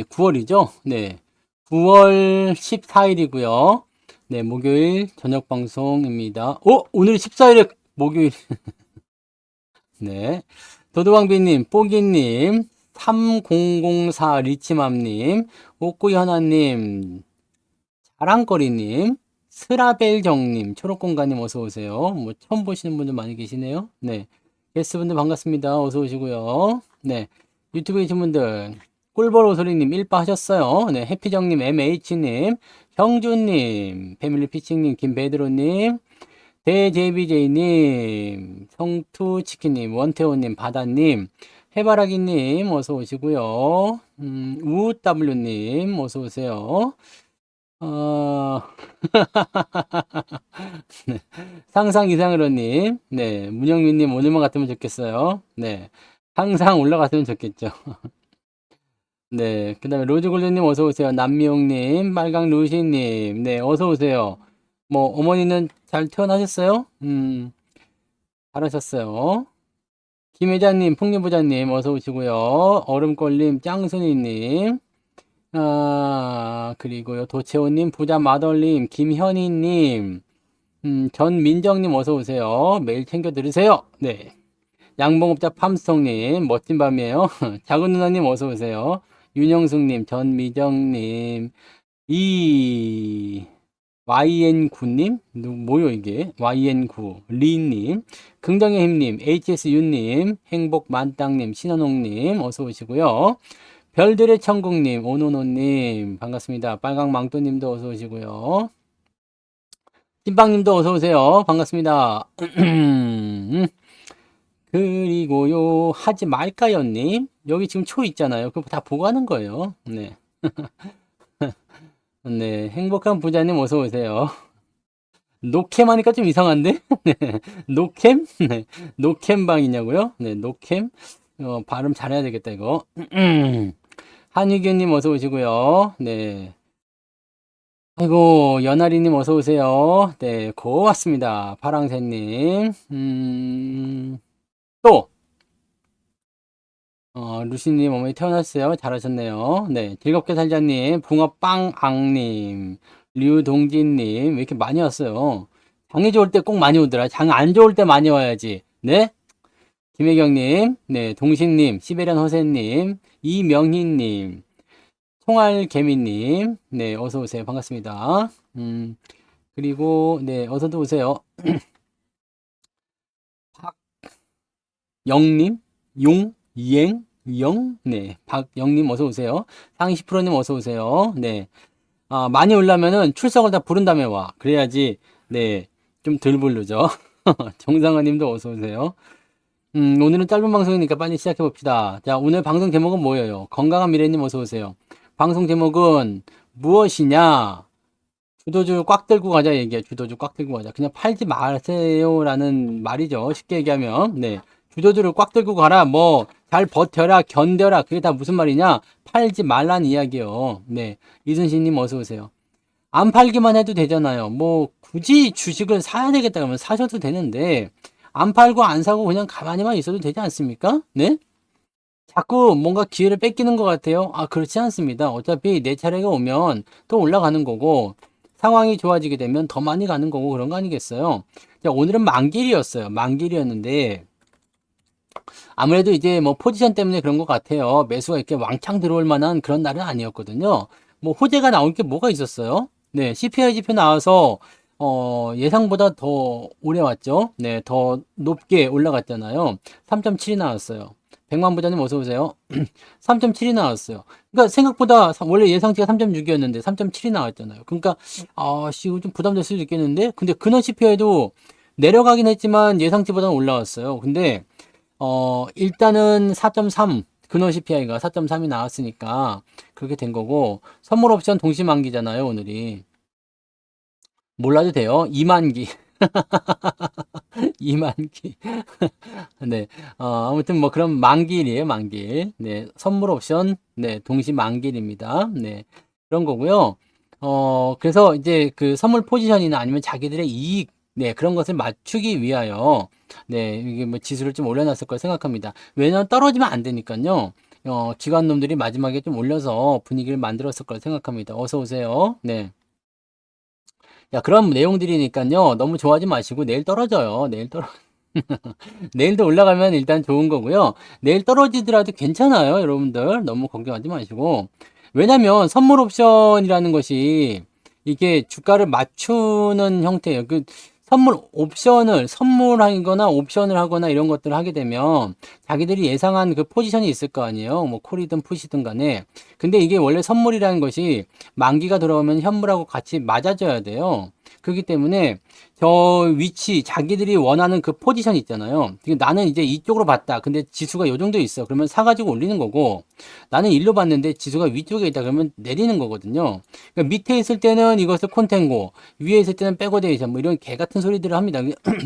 9월이죠. 네. 9월 14일이고요. 네, 목요일 저녁 방송입니다. 오늘 14일에 목요일. 네. 도도왕비님, 뽀기님, 3004 리치맘님, 옥구이 하나님, 자랑거리님, 스라벨정님, 초록공간님 어서오세요. 뭐, 처음 보시는 분들 많이 계시네요. 네. 게스트분들 반갑습니다. 어서오시고요. 네. 유튜브에 계신 분들, 꿀벌 오소리님, 일바 하셨어요. 네. 해피정님, MH님, 형준님, 패밀리피칭님, 김베드로님, 대제비제이님, 성투치킨님, 원태호님, 바다님, 해바라기님, 어서오시고요. 우W님, 어서오세요. 어, 네. 상상 이상으로님, 네. 문영민님, 오늘만 같으면 좋겠어요. 네. 항상 올라갔으면 좋겠죠. 네. 그 다음에 로즈골드님, 어서오세요. 남미용님, 빨강 루시님, 네. 어서오세요. 뭐, 어머니는 잘 태어나셨어요? 잘하셨어요. 김혜자님, 풍림부자님, 어서오시고요. 얼음골님, 짱순이님, 그리고요. 도채호님, 부자 마덜님, 김현희님, 전민정님 어서오세요. 매일 챙겨 들으세요. 네. 양봉업자 팜스통님, 멋진 밤이에요. 작은 누나님 어서오세요. 윤영숙님, 전미정님, YN9님, 뭐요 이게? YN9, 리님, 긍정의 힘님, HSU님, 행복만땅님, 신원홍님, 어서오시고요. 별들의 천국님, 오노노님, 반갑습니다. 빨강망토님도 어서오시고요. 찐빵님도 어서오세요. 반갑습니다. 그리고요, 하지 말까요님. 여기 지금 초 있잖아요. 그거 다 보고 하는 거예요. 네. 네. 행복한 부자님 어서오세요. 노캠 하니까 좀 이상한데? 네. 노캠? 네. 노캠방이냐고요? 네. 노캠? 발음 잘해야 되겠다, 이거. 한유경님 어서오시고요. 네. 아이고, 연아리님 어서오세요. 네. 고맙습니다. 파랑새님. 또! 루시님 어머니 태어났어요. 잘하셨네요. 네. 즐겁게 살자님, 붕어빵앙님, 류동진님, 왜 이렇게 많이 왔어요? 장이 좋을 때 꼭 많이 오더라. 장 안 좋을 때 많이 와야지. 네. 김혜경님, 네. 동신님, 시베리안 허세님, 이명희님, 총알개미님, 네. 어서오세요. 반갑습니다. 그리고, 네. 어서도 오세요. 박영님, 용, 이행, 영, 네. 박영님 어서오세요. 상희10%님 어서오세요. 네. 많이 올라면은 출석을 다 부른 다음에 와. 그래야지, 네. 좀 덜 부르죠. 정상아 님도 어서오세요. 오늘은 짧은 방송이니까 빨리 시작해 봅시다. 자, 오늘 방송 제목은 뭐예요? 건강한 미래님 어서오세요. 방송 제목은 무엇이냐? 주도주 꽉 들고 가자 얘기야. 주도주 꽉 들고 가자. 그냥 팔지 마세요라는 말이죠. 쉽게 얘기하면. 네. 주도주를 꽉 들고 가라. 뭐, 잘 버텨라. 견뎌라. 그게 다 무슨 말이냐? 팔지 말란 이야기요. 네. 이순신님 어서오세요. 안 팔기만 해도 되잖아요. 뭐, 굳이 주식을 사야 되겠다 그러면 사셔도 되는데, 안 팔고 안 사고 그냥 가만히만 있어도 되지 않습니까? 네? 자꾸 뭔가 기회를 뺏기는 것 같아요. 그렇지 않습니다. 어차피 내 차례가 오면 또 올라가는 거고, 상황이 좋아지게 되면 더 많이 가는 거고, 그런 거 아니겠어요? 자, 오늘은 만길이었어요. 만길이었는데, 아무래도 이제 뭐 포지션 때문에 그런 것 같아요. 매수가 이렇게 왕창 들어올 만한 그런 날은 아니었거든요. 뭐 호재가 나올 게 뭐가 있었어요? 네, CPI 지표 나와서 예상보다 더 오래 왔죠. 네, 더 높게 올라갔잖아요. 3.7이 나왔어요. 백만 부자님 어서 오세요. 3.7이 나왔어요. 그러니까 생각보다 원래 예상치가 3.6이었는데 3.7이 나왔잖아요. 그러니까 이거 좀 부담될 수도 있겠는데, 근데 근원 CPI도 내려가긴 했지만 예상치보다는 올라왔어요. 근데 일단은 4.3, 근원 CPI가 4.3이 나왔으니까 그렇게 된 거고, 선물 옵션 동시만기잖아요, 오늘이. 몰라도 돼요. 2만 기. 2만 기. 네. 아무튼 뭐 그럼 만기일이에요, 만기일. 네. 선물 옵션, 네. 동시 만기일입니다. 네. 그런 거고요. 그래서 이제 그 선물 포지션이나 아니면 자기들의 이익, 네. 그런 것을 맞추기 위하여, 네. 이게 뭐 지수를 좀 올려놨을 걸 생각합니다. 왜냐면 떨어지면 안 되니까요. 기관놈들이 마지막에 좀 올려서 분위기를 만들었을 거라 생각합니다. 어서 오세요. 네. 야, 그런 내용들이니까요. 너무 좋아하지 마시고 내일 떨어져요. 내일도 올라가면 일단 좋은 거고요. 내일 떨어지더라도 괜찮아요, 여러분들. 너무 걱정하지 마시고. 왜냐면 선물 옵션이라는 것이 이게 주가를 맞추는 형태예요. 그 선물 옵션을 선물하거나 옵션을 하거나 이런 것들을 하게 되면 자기들이 예상한 그 포지션이 있을 거 아니에요. 뭐 콜이든 푸시든 간에. 근데 이게 원래 선물이라는 것이 만기가 들어오면 현물하고 같이 맞아줘야 돼요. 그렇기 때문에 저 위치, 자기들이 원하는 그 포지션 있잖아요. 나는 이제 이쪽으로 봤다. 근데 지수가 요 정도 있어. 그러면 사가지고 올리는 거고, 나는 일로 봤는데 지수가 위쪽에 있다. 그러면 내리는 거거든요. 그러니까 밑에 있을 때는 이것을 콘텐고, 위에 있을 때는 백워데이션, 뭐 이런 개 같은 소리들을 합니다.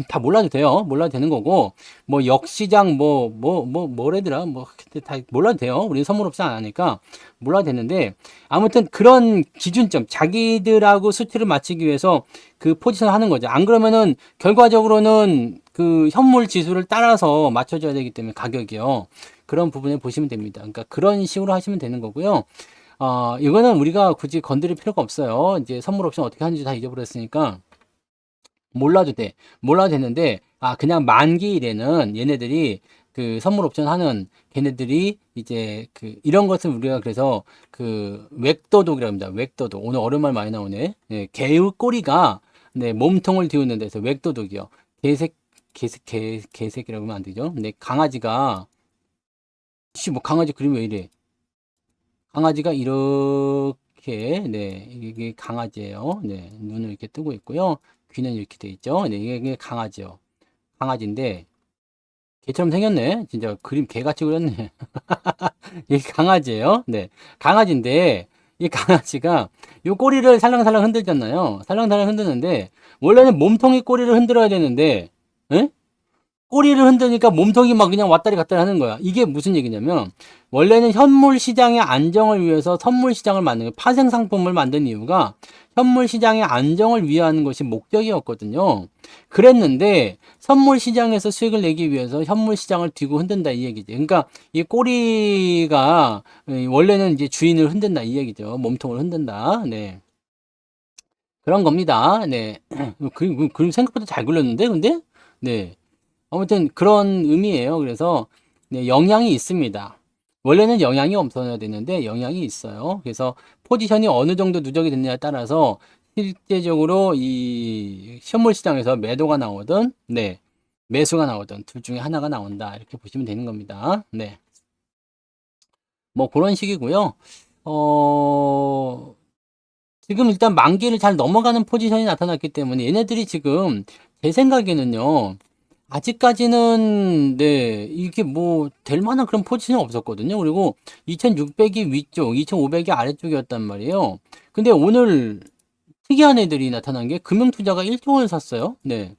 다 몰라도 돼요. 몰라도 되는 거고, 뭐 역시장, 뭐래더라. 뭐, 다 몰라도 돼요. 우리는 선물 옵션 안 하니까 몰라도 되는데, 아무튼 그런 기준점, 자기들하고 수치를 맞추기 위해서 그 포지션을 하는 거죠. 안 그러면은 결과적으로는 그 현물 지수를 따라서 맞춰줘야 되기 때문에 가격이요. 그런 부분에 보시면 됩니다. 그러니까 그런 식으로 하시면 되는 거고요. 이거는 우리가 굳이 건드릴 필요가 없어요. 이제 선물 옵션 어떻게 하는지 다 잊어버렸으니까 몰라도 돼. 몰라도 되는데, 그냥 만기일에는 얘네들이 그 선물 옵션 하는 걔네들이 이제 그 이런 것을 우리가 그래서 그 웩도독이라고 합니다. 웩도독. 오늘 어려운 많이 나오네. 네, 개의 꼬리가 네, 몸통을 틔우는 데서 웩도독이요. 개새끼라고 하면 안 되죠. 근데 강아지가 뭐 강아지 그림 왜 이래? 강아지가 이렇게 네, 이게 강아지예요. 네, 눈을 이렇게 뜨고 있고요. 귀는 이렇게 돼 있죠. 네, 이게 강아지요. 강아지인데 개처럼 생겼네. 진짜 그림 개같이 그렸네. 이게 강아지예요. 네, 강아지인데 이 강아지가 이 꼬리를 살랑살랑 흔들잖아요. 살랑살랑 흔드는데 원래는 몸통이 꼬리를 흔들어야 되는데, 에? 꼬리를 흔드니까 몸통이 막 그냥 왔다리 갔다리 하는 거야. 이게 무슨 얘기냐면 원래는 현물 시장의 안정을 위해서 선물 시장을 만든 거예요. 파생 상품을 만든 이유가 현물 시장의 안정을 위한 것이 목적이었거든요. 그랬는데 선물 시장에서 수익을 내기 위해서 현물 시장을 뒤고 흔든다 이 얘기죠. 그러니까 이 꼬리가 원래는 이제 주인을 흔든다 이 얘기죠. 몸통을 흔든다. 네. 그런 겁니다. 네. 그림 생각보다 잘 그렸는데 근데 네. 아무튼 그런 의미예요. 그래서 네, 영향이 있습니다. 원래는 영향이 없어야 되는데 영향이 있어요. 그래서 포지션이 어느 정도 누적이 됐냐에 따라서 실제적으로 이 현물 시장에서 매도가 나오든 네, 매수가 나오든 둘 중에 하나가 나온다. 이렇게 보시면 되는 겁니다. 네. 뭐 그런 식이고요. 지금 일단 만기를 잘 넘어가는 포지션이 나타났기 때문에 얘네들이 지금 제 생각에는요. 아직까지는 네 이게 뭐 될 만한 그런 포지션이 없었거든요. 그리고 2600이 위쪽, 2500이 아래쪽이었단 말이에요. 근데 오늘 특이한 애들이 나타난 게 금융투자가 1조 원을 샀어요. 네.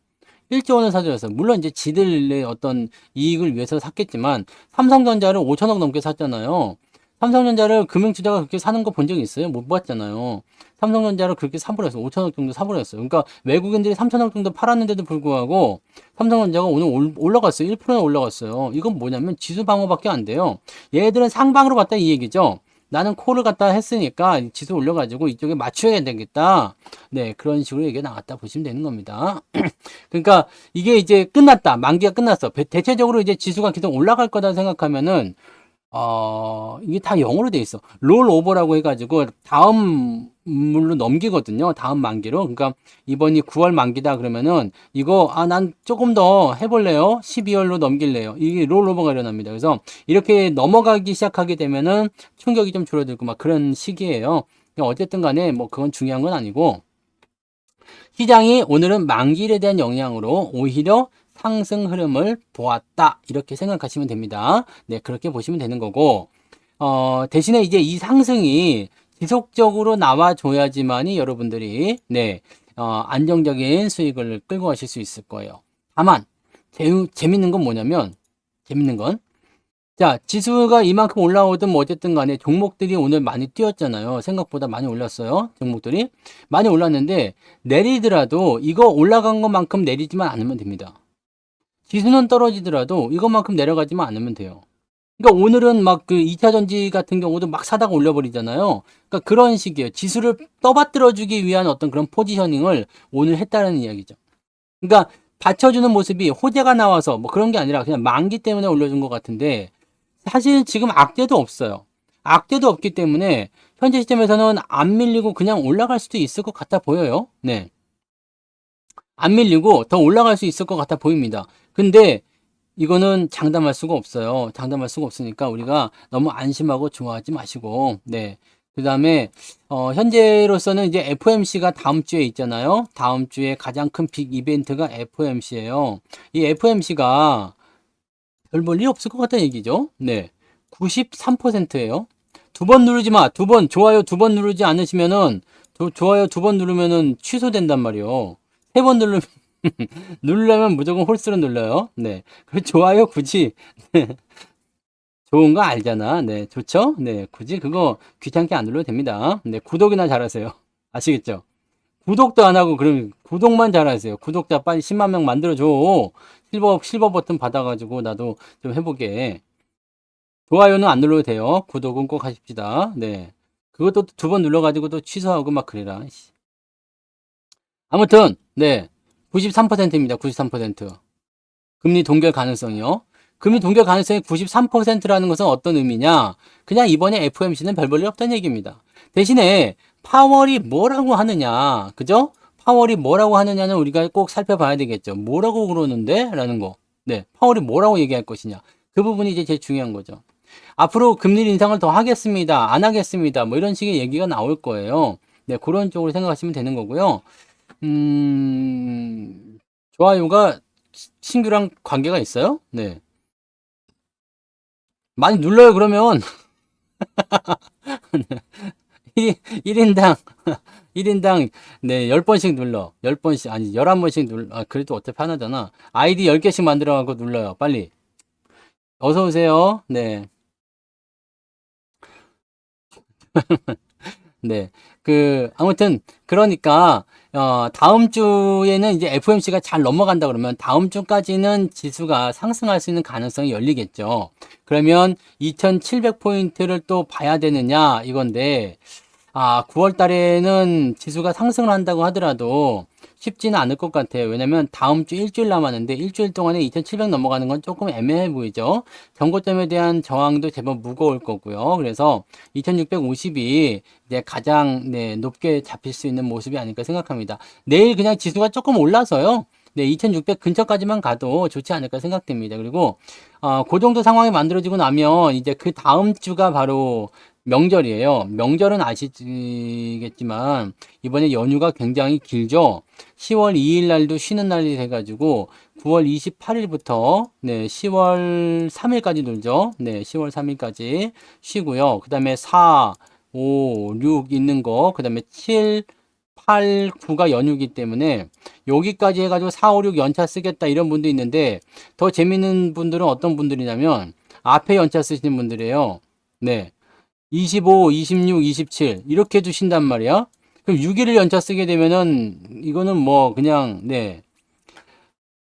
1조 원을 사들였어요. 물론 이제 지들의 어떤 이익을 위해서 샀겠지만 삼성전자를 5천억 넘게 샀잖아요. 삼성전자를 금융투자가 그렇게 사는 거 본 적 있어요? 못 봤잖아요. 삼성전자를 그렇게 사버렸어요. 5천억 정도 사버렸어요. 그러니까 외국인들이 3천억 정도 팔았는데도 불구하고 삼성전자가 오늘 올라갔어요. 1%나 올라갔어요. 이건 뭐냐면 지수 방어밖에 안 돼요. 얘들은 상방으로 갔다 이 얘기죠. 나는 콜을 갖다 했으니까 지수 올려가지고 이쪽에 맞춰야 되겠다. 네, 그런 식으로 얘기가 나왔다 보시면 되는 겁니다. 그러니까 이게 이제 끝났다. 만기가 끝났어. 대체적으로 이제 지수가 계속 올라갈 거다 생각하면은 이게 다 영어로 돼 있어. 롤 오버라고 해가지고 다음 물로 넘기거든요. 다음 만기로. 그러니까 이번이 9월 만기다 그러면은 이거 난 조금 더 해볼래요. 12월로 넘길래요. 이게 롤 오버가 일어납니다. 그래서 이렇게 넘어가기 시작하게 되면은 충격이 좀 줄어들고 막 그런 시기예요. 어쨌든 간에 뭐 그건 중요한 건 아니고 시장이 오늘은 만기일에 대한 영향으로 오히려 상승 흐름을 보았다. 이렇게 생각하시면 됩니다. 네, 그렇게 보시면 되는 거고, 대신에 이제 이 상승이 지속적으로 나와줘야지만이 여러분들이, 네, 안정적인 수익을 끌고 가실 수 있을 거예요. 다만, 재밌는 건 뭐냐면, 재밌는 건, 자, 지수가 이만큼 올라오든 뭐 어쨌든 간에 종목들이 오늘 많이 뛰었잖아요. 생각보다 많이 올랐어요. 종목들이. 많이 올랐는데, 내리더라도 이거 올라간 것만큼 내리지만 않으면 됩니다. 지수는 떨어지더라도 이것만큼 내려가지만 않으면 돼요. 그러니까 오늘은 막 그 2차 전지 같은 경우도 막 사다가 올려버리잖아요. 그러니까 그런 식이에요. 지수를 떠받들어주기 위한 어떤 그런 포지셔닝을 오늘 했다는 이야기죠. 그러니까 받쳐주는 모습이 호재가 나와서 뭐 그런 게 아니라 그냥 만기 때문에 올려준 것 같은데 사실 지금 악재도 없어요. 악재도 없기 때문에 현재 시점에서는 안 밀리고 그냥 올라갈 수도 있을 것 같아 보여요. 네. 안 밀리고 더 올라갈 수 있을 것 같아 보입니다. 근데 이거는 장담할 수가 없어요. 장담할 수가 없으니까 우리가 너무 안심하고 좋아하지 마시고, 네. 그 다음에, 현재로서는 이제 FOMC가 다음 주에 있잖아요. 다음 주에 가장 큰 빅 이벤트가 FOMC예요. 이 FOMC가 별 볼 일 없을 것 같다는 얘기죠. 네. 93%예요. 두 번 누르지 마. 두 번, 좋아요 두 번 누르지 않으시면은, 좋아요 두 번 누르면은 취소된단 말이에요. 세 번 누르면, 누르려면 무조건 홀수로 눌러요. 네. 그 좋아요 굳이 좋은 거 알잖아. 네. 좋죠? 네. 굳이 그거 귀찮게 안 눌러도 됩니다. 네. 구독이나 잘하세요. 아시겠죠? 구독도 안 하고 그럼 구독만 잘하세요. 구독자 빨리 10만 명 만들어줘. 실버 버튼 받아가지고 나도 좀 해보게. 좋아요는 안 눌러도 돼요. 구독은 꼭 하십시다. 네. 그것도 두 번 눌러가지고 또 취소하고 막 그래라. 아무튼, 네. 93%입니다. 93%. 금리 동결 가능성이요. 금리 동결 가능성이 93%라는 것은 어떤 의미냐? 그냥 이번에 FOMC는 별 볼일 없다는 얘기입니다. 대신에 파월이 뭐라고 하느냐? 그죠? 파월이 뭐라고 하느냐는 우리가 꼭 살펴봐야 되겠죠. 뭐라고 그러는데? 라는 거. 네. 파월이 뭐라고 얘기할 것이냐? 그 부분이 이제 제일 중요한 거죠. 앞으로 금리 인상을 더 하겠습니다. 안 하겠습니다. 뭐 이런 식의 얘기가 나올 거예요. 네. 그런 쪽으로 생각하시면 되는 거고요. 좋아요가 신규랑 관계가 있어요? 네. 많이 눌러요, 그러면. 1인당, 1인당, 네, 10번씩 눌러. 10번씩, 아니, 11번씩 눌러. 아, 그래도 어차피 하나잖아. 아이디 10개씩 만들어갖고 눌러요, 빨리. 어서오세요. 네. 네. 아무튼, 그러니까, 다음 주에는 이제 FOMC가 잘 넘어간다 그러면 다음 주까지는 지수가 상승할 수 있는 가능성이 열리겠죠. 그러면 2700포인트를 또 봐야 되느냐, 이건데, 9월 달에는 지수가 상승을 한다고 하더라도 쉽지는 않을 것 같아요. 왜냐면 다음 주 일주일 남았는데 일주일 동안에 2700 넘어가는 건 조금 애매해 보이죠. 전고점에 대한 저항도 제법 무거울 거고요. 그래서 2650이 이제 가장 네, 높게 잡힐 수 있는 모습이 아닐까 생각합니다. 내일 그냥 지수가 조금 올라서요. 네, 2600 근처까지만 가도 좋지 않을까 생각됩니다. 그리고 그 정도 상황이 만들어지고 나면 이제 그 다음 주가 바로 명절이에요. 명절은 아시겠지만 이번에 연휴가 굉장히 길죠. 10월 2일 날도 쉬는 날이 돼가지고 9월 28일부터 네, 10월 3일까지 놀죠. 네, 10월 3일까지 쉬고요. 그 다음에 4, 5, 6 있는 거, 그 다음에 7, 8, 9가 연휴기 때문에 여기까지 해가지고 4, 5, 6 연차 쓰겠다 이런 분도 있는데 더 재밌는 분들은 어떤 분들이냐면 앞에 연차 쓰시는 분들이에요. 네. 25, 26, 27 이렇게 두신단 말이야. 그럼 6일을 연차 쓰게 되면은 이거는 뭐 그냥 네.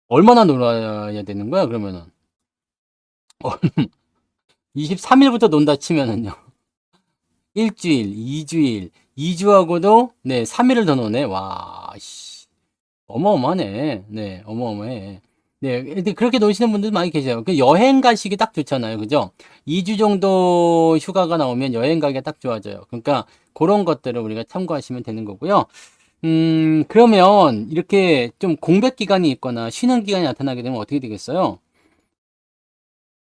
얼마나 놀아야 되는 거야, 그러면은. 23일부터 논다 치면은요. 일주일, 2주일, 2주하고도 네, 3일을 더 노네. 와, 씨. 어마어마하네. 네, 어마어마해. 네, 근데 그렇게 노시는 분들 많이 계세요. 그 여행 가시기 딱 좋잖아요. 그죠? 2주 정도 휴가가 나오면 여행 가기가 딱 좋아져요. 그러니까 그런 것들을 우리가 참고하시면 되는 거고요. 그러면 이렇게 좀 공백 기간이 있거나 쉬는 기간이 나타나게 되면 어떻게 되겠어요?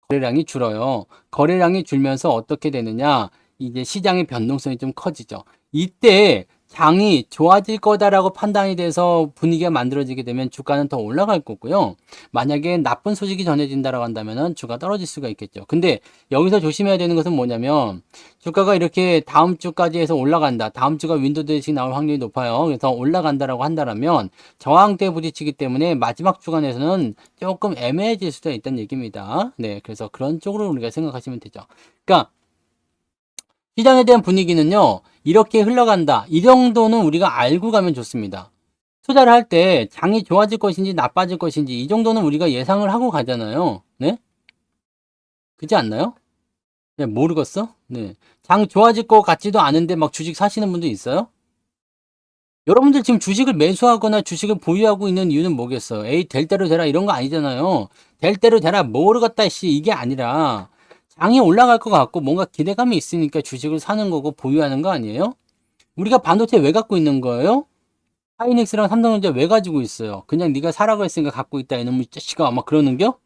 거래량이 줄어요. 거래량이 줄면서 어떻게 되느냐? 이제 시장의 변동성이 좀 커지죠. 이때 장이 좋아질 거다라고 판단이 돼서 분위기가 만들어지게 되면 주가는 더 올라갈 거고요. 만약에 나쁜 소식이 전해진다라고 한다면은 주가 떨어질 수가 있겠죠. 근데 여기서 조심해야 되는 것은 뭐냐면 주가가 이렇게 다음 주까지 해서 올라간다. 다음 주가 윈도우 드레싱 나올 확률이 높아요. 그래서 올라간다라고 한다면 저항대에 부딪히기 때문에 마지막 주간에서는 조금 애매해질 수도 있다는 얘기입니다. 네, 그래서 그런 쪽으로 우리가 생각하시면 되죠. 그러니까 시장에 대한 분위기는요, 이렇게 흘러간다. 이 정도는 우리가 알고 가면 좋습니다. 투자를 할 때 장이 좋아질 것인지 나빠질 것인지 이 정도는 우리가 예상을 하고 가잖아요. 네? 그렇지 않나요? 그냥 모르겠어? 네. 장 좋아질 것 같지도 않은데 막 주식 사시는 분도 있어요? 여러분들 지금 주식을 매수하거나 주식을 보유하고 있는 이유는 뭐겠어? 에이, 될 대로 되라 이런 거 아니잖아요. 될 대로 되라 모르겠다 씨 이게 아니라 장이 올라갈 것 같고 뭔가 기대감이 있으니까 주식을 사는 거고 보유하는 거 아니에요? 우리가 반도체 왜 갖고 있는 거예요? 하이닉스랑 삼성전자 왜 가지고 있어요? 그냥 네가 사라고 했으니까 갖고 있다 이놈의 자식아 막 그러는겨?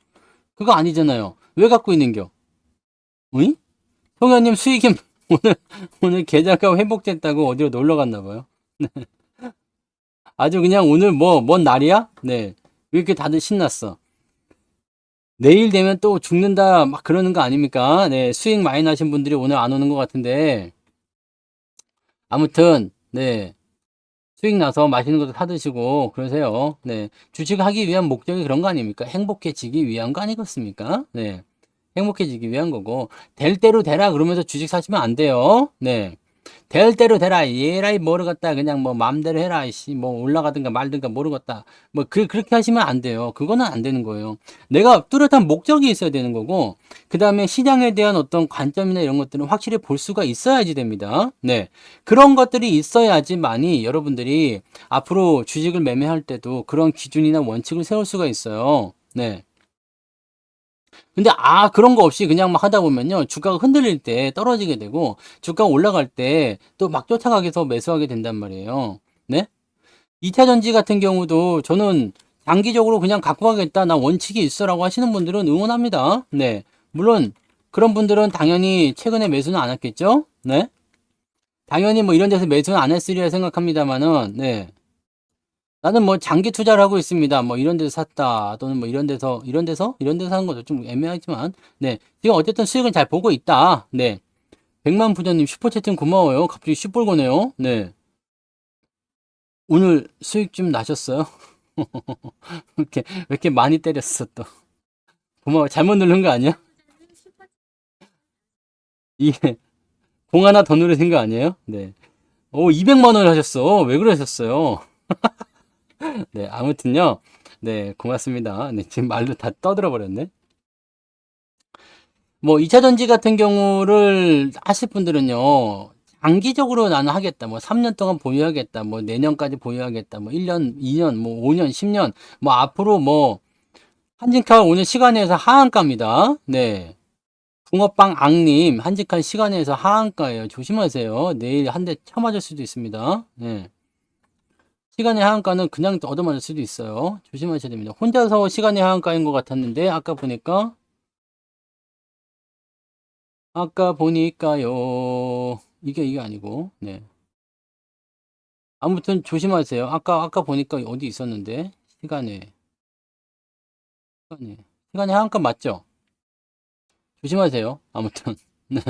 그거 아니잖아요. 왜 갖고 있는겨? 응? 송현님 수익이 오늘 계좌가 회복됐다고 어디로 놀러 갔나 봐요. 아주 그냥 오늘 뭐 뭔 날이야? 네. 왜 이렇게 다들 신났어? 내일 되면 또 죽는다 막 그러는 거 아닙니까? 네. 수익 많이 나신 분들이 오늘 안 오는 것 같은데 아무튼 네. 수익 나서 맛있는 것도 사 드시고 그러세요. 네. 주식하기 위한 목적이 그런 거 아닙니까? 행복해지기 위한 거 아니겠습니까? 네. 행복해지기 위한 거고 될 대로 되라 그러면서 주식 사시면 안 돼요. 네. 될 대로 되라 얘라이 모르겠다 그냥 뭐 맘대로 해라 뭐 올라가든가 말든가 모르겠다 그렇게 하시면 안 돼요. 그거는 안 되는 거예요. 내가 뚜렷한 목적이 있어야 되는 거고 그 다음에 시장에 대한 어떤 관점이나 이런 것들은 확실히 볼 수가 있어야지 됩니다. 네, 그런 것들이 있어야지만이 여러분들이 앞으로 주식을 매매할 때도 그런 기준이나 원칙을 세울 수가 있어요. 네. 근데 그런 거 없이 그냥 막 하다 보면요 주가가 흔들릴 때 떨어지게 되고 주가가 올라갈 때 또 막 쫓아가게 해서 매수하게 된단 말이에요. 네? 2차 전지 같은 경우도 저는 장기적으로 그냥 갖고 가겠다 나 원칙이 있어라고 하시는 분들은 응원합니다. 네, 물론 그런 분들은 당연히 최근에 매수는 안 했겠죠. 네, 당연히 뭐 이런 데서 매수는 안 했으리라 생각합니다만은 네, 나는 뭐 장기 투자를 하고 있습니다. 뭐 이런 데서 샀다. 또는 뭐 이런 데서 하는 것도 좀 애매하지만, 네. 지금 어쨌든 수익을 잘 보고 있다. 네. 백만 부자님 슈퍼채팅 고마워요. 갑자기 슈뻘 거네요. 네. 오늘 수익 좀 나셨어요? 왜 이렇게 많이 때렸어 또. 고마워. 잘못 누른 거 아니야? 이게, 공 하나 더 누르신 거 아니에요? 네. 오, 200만 원 하셨어. 왜 그러셨어요? 네. 아무튼요. 네. 고맙습니다. 네. 지금 말로 다 떠들어 버렸네. 뭐 2차 전지 같은 경우를 하실 분들은요. 장기적으로 나는 하겠다. 뭐 3년 동안 보유하겠다. 뭐 내년까지 보유하겠다. 뭐 1년, 2년, 뭐 5년, 10년. 뭐 앞으로 뭐 한진칼 오늘 시간에서 하한가입니다. 네. 붕어빵 앙님 한진칼 시간에서 하한가예요. 조심하세요. 내일 한 대 쳐맞을 수도 있습니다. 네. 시간의 하한가는 그냥 얻어맞을 수도 있어요. 조심하셔야 됩니다. 혼자서 시간의 하한가인 것 같았는데 아까 보니까요. 이게 아니고, 네. 아무튼 조심하세요. 아까 보니까 어디 있었는데, 시간에. 시간에 한칸 맞죠? 조심하세요. 아무튼. 네.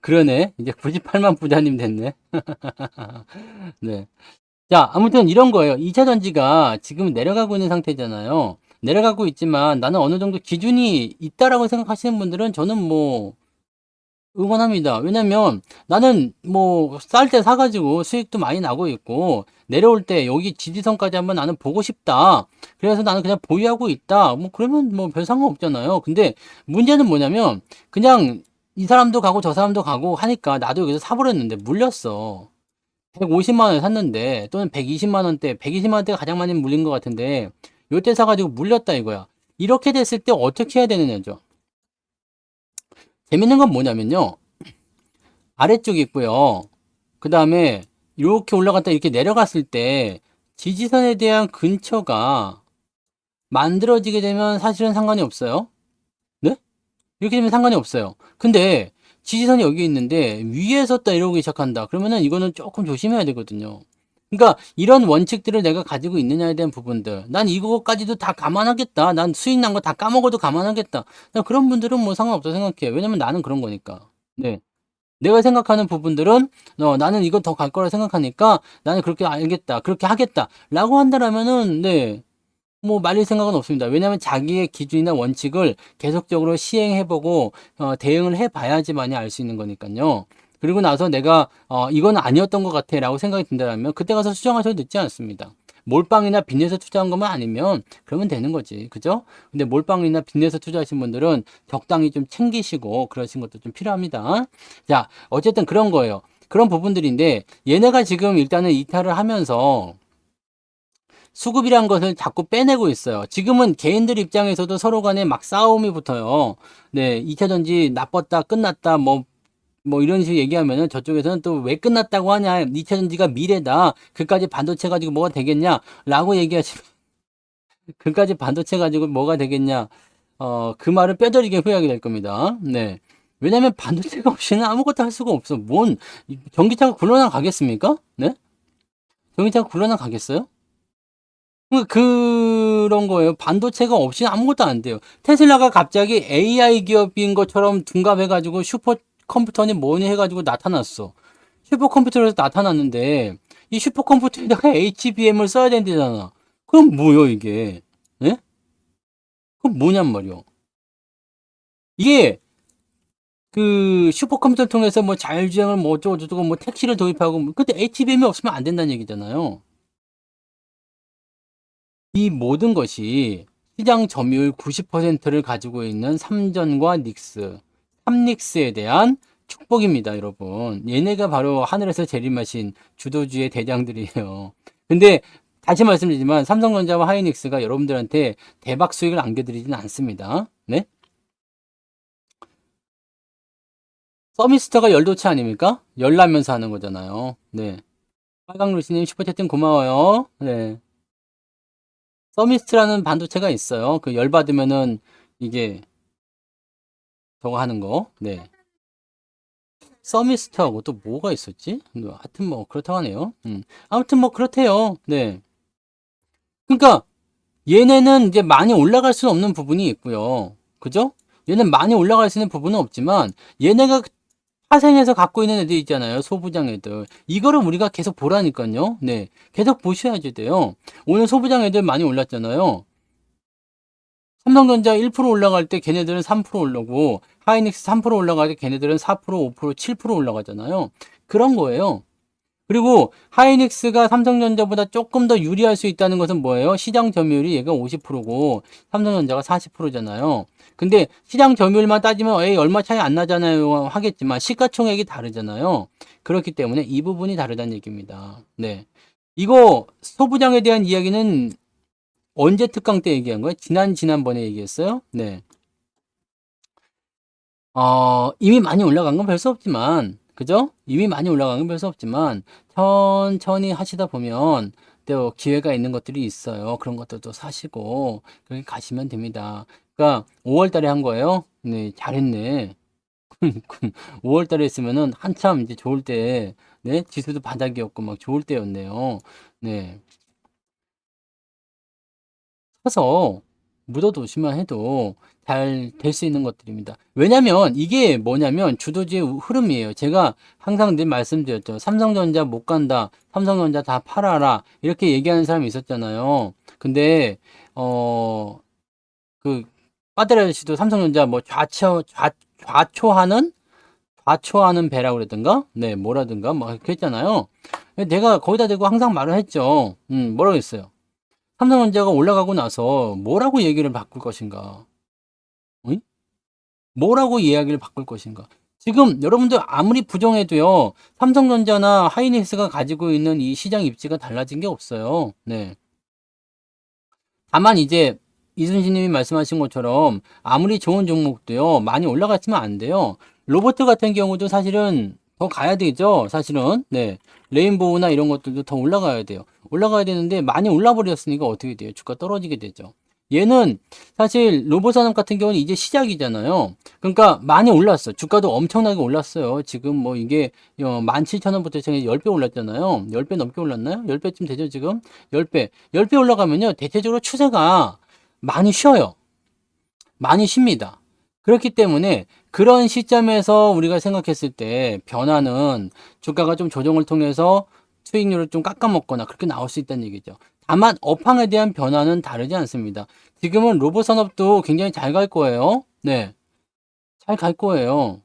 그러네. 이제 98만 부자님 됐네. 네. 자, 아무튼 이런 거예요. 2차 전지가 지금 내려가고 있는 상태잖아요. 내려가고 있지만 나는 어느 정도 기준이 있다라고 생각하시는 분들은 저는 뭐, 응원합니다. 왜냐면 나는 뭐 쌀 때 사가지고 수익도 많이 나고 있고 내려올 때 여기 지지선까지 한번 나는 보고 싶다. 그래서 나는 그냥 보유하고 있다. 뭐 그러면 뭐 별 상관없잖아요. 근데 문제는 뭐냐면 그냥 이 사람도 가고 저 사람도 가고 하니까 나도 여기서 사버렸는데 물렸어. 150만 원에 샀는데 또는 120만 원대, 120만 원대가 가장 많이 물린 것 같은데 요때 사가지고 물렸다 이거야. 이렇게 됐을 때 어떻게 해야 되느냐죠. 재밌는 건 뭐냐면요. 아래쪽이 있고요. 그 다음에 이렇게 올라갔다 이렇게 내려갔을 때 지지선에 대한 근처가 만들어지게 되면 사실은 상관이 없어요. 네? 이렇게 되면 상관이 없어요. 근데 지지선이 여기 있는데 위에서 딱 내려오기 시작한다. 그러면은 이거는 조금 조심해야 되거든요. 그러니까 이런 원칙들을 내가 가지고 있느냐에 대한 부분들. 난 이거까지도 다 감안하겠다. 난 수익 난 거 다 까먹어도 감안하겠다. 그런 분들은 뭐 상관없다고 생각해요. 왜냐면 나는 그런 거니까. 네. 내가 생각하는 부분들은 나는 이거 더 갈 거라 생각하니까 나는 그렇게 알겠다 그렇게 하겠다 라고 한다라면은 네 뭐 말릴 생각은 없습니다. 왜냐하면 자기의 기준이나 원칙을 계속적으로 시행해보고 대응을 해봐야지만이 알 수 있는 거니까요. 그리고 나서 내가 이건 아니었던 것 같아 라고 생각이 든다면 그때 가서 수정하셔도 늦지 않습니다. 몰빵이나 빚내서 투자한 것만 아니면 그러면 되는 거지. 그죠? 근데 몰빵이나 빚내서 투자하신 분들은 적당히 좀 챙기시고 그러신 것도 좀 필요합니다. 자, 어쨌든 그런 거예요. 그런 부분들인데 얘네가 지금 일단은 이탈을 하면서 수급이란 것을 자꾸 빼내고 있어요. 지금은 개인들 입장에서도 서로 간에 막 싸움이 붙어요. 네, 2차 전지 나빴다, 끝났다, 뭐 이런 식으로 얘기하면은 저쪽에서는 또 왜 끝났다고 하냐, 2차 전지가 미래다, 그까지 반도체 가지고 뭐가 되겠냐, 라고 얘기하시면, 그까지 반도체 가지고 뭐가 되겠냐, 그 말을 뼈저리게 후회하게 될 겁니다. 네. 왜냐면 반도체가 없이는 아무것도 할 수가 없어. 전기차가 굴러나 가겠습니까? 네? 전기차가 굴러나 가겠어요? 그런 거예요. 반도체가 없이 아무것도 안 돼요. 테슬라가 갑자기 AI 기업인 것처럼 둔갑해가지고 슈퍼컴퓨터니 뭐니 해가지고 나타났어. 슈퍼컴퓨터에서 나타났는데 이 슈퍼컴퓨터에다가 HBM을 써야 된대잖아. 그럼 뭐요 이게? 예? 그럼 뭐냔 말이요. 이게 그 슈퍼컴퓨터를 통해서 뭐 자율주행을 뭐 어쩌고저쩌고 뭐 택시를 도입하고 근데 HBM이 없으면 안 된다는 얘기잖아요. 이 모든 것이 시장 점유율 90%를 가지고 있는 삼전과 닉스, 삼닉스에 대한 축복입니다, 여러분. 얘네가 바로 하늘에서 재림하신 주도주의 대장들이에요. 근데 다시 말씀드리지만 삼성전자와 하이닉스가 여러분들한테 대박 수익을 안겨드리지는 않습니다. 네? 서미스터가 열도체 아닙니까? 열나면서 하는 거잖아요. 네. 빨강루시님 슈퍼채팅 고마워요. 네. 서미스트라는 반도체가 있어요. 그 열받으면은 이게 저거 하는 거. 네. 서미스트하고 또 뭐가 있었지? 하여튼 뭐 그렇다고 하네요. 아무튼 뭐 그렇대요. 네. 그러니까 얘네는 이제 많이 올라갈 수는 없는 부분이 있고요. 그죠? 얘는 많이 올라갈 수 있는 부분은 없지만 얘네가 파생해서 갖고 있는 애들 있잖아요. 소부장 애들. 이거를 우리가 계속 보라니까요. 네. 계속 보셔야지 돼요. 오늘 소부장 애들 많이 올랐잖아요. 삼성전자 1% 올라갈 때 걔네들은 3% 올라고 하이닉스 3% 올라갈 때 걔네들은 4%, 5%, 7% 올라가잖아요. 그런 거예요. 그리고 하이닉스가 삼성전자보다 조금 더 유리할 수 있다는 것은 뭐예요? 시장 점유율이 얘가 50%고 삼성전자가 40%잖아요. 근데 시장 점유율만 따지면 에이 얼마 차이 안 나잖아요 하겠지만 시가총액이 다르잖아요. 그렇기 때문에 이 부분이 다르다는 얘기입니다. 네. 이거 소부장에 대한 이야기는 언제 특강 때 얘기한 거예요? 지난번에 얘기했어요? 네. 이미 많이 올라간 건 별 수 없지만, 그죠? 이미 많이 올라간 건 별 수 없지만, 천천히 하시다 보면, 또 기회가 있는 것들이 있어요. 그런 것들도 사시고, 그렇게 가시면 됩니다. 그러니까, 5월 달에 한 거예요? 네, 잘했네. 5월 달에 했으면은 한참 이제 좋을 때, 네, 지수도 바닥이었고 막 좋을 때였네요. 네. 사서 묻어두시만 해도 잘 될 수 있는 것들입니다. 왜냐면 이게 뭐냐면 주도주의 흐름이에요. 제가 항상 늘 말씀드렸죠. 삼성전자 못 간다. 삼성전자 다 팔아라. 이렇게 얘기하는 사람이 있었잖아요. 근데 그 빠데라 아저씨도 삼성전자 뭐 좌초하는 배라고 그랬던가? 네, 뭐라든가 뭐 그랬잖아요. 내가 거기다 대고 항상 말을 했죠. 뭐라고 했어요? 삼성전자가 올라가고 나서 뭐라고 얘기를 바꿀 것인가? 응? 뭐라고 이야기를 바꿀 것인가? 지금 여러분들 아무리 부정해도요, 삼성전자나 하이닉스가 가지고 있는 이 시장 입지가 달라진 게 없어요. 네. 다만 이제 이순신 님이 말씀하신 것처럼 아무리 좋은 종목도요, 많이 올라갔으면 안 돼요. 로봇 같은 경우도 사실은 더 가야 되죠. 사실은. 네. 레인보우나 이런 것들도 더 올라가야 돼요. 올라가야 되는데 많이 올라버렸으니까 어떻게 돼요? 주가 떨어지게 되죠. 얘는 사실 로봇 산업 같은 경우는 이제 시작이잖아요. 그러니까 많이 올랐어. 주가도 엄청나게 올랐어요. 지금 뭐 이게 17,000원부터 10배 올랐잖아요. 10배 넘게 올랐나요? 10배쯤 되죠, 지금? 10배. 10배 올라가면요. 대체적으로 추세가 많이 쉬어요. 많이 쉽니다. 그렇기 때문에 그런 시점에서 우리가 생각했을 때 변화는 주가가 좀 조정을 통해서 수익률을 좀 깎아먹거나 그렇게 나올 수 있다는 얘기죠. 다만 업황에 대한 변화는 다르지 않습니다. 지금은 로봇 산업도 굉장히 잘 갈 거예요. 네. 잘 갈 거예요.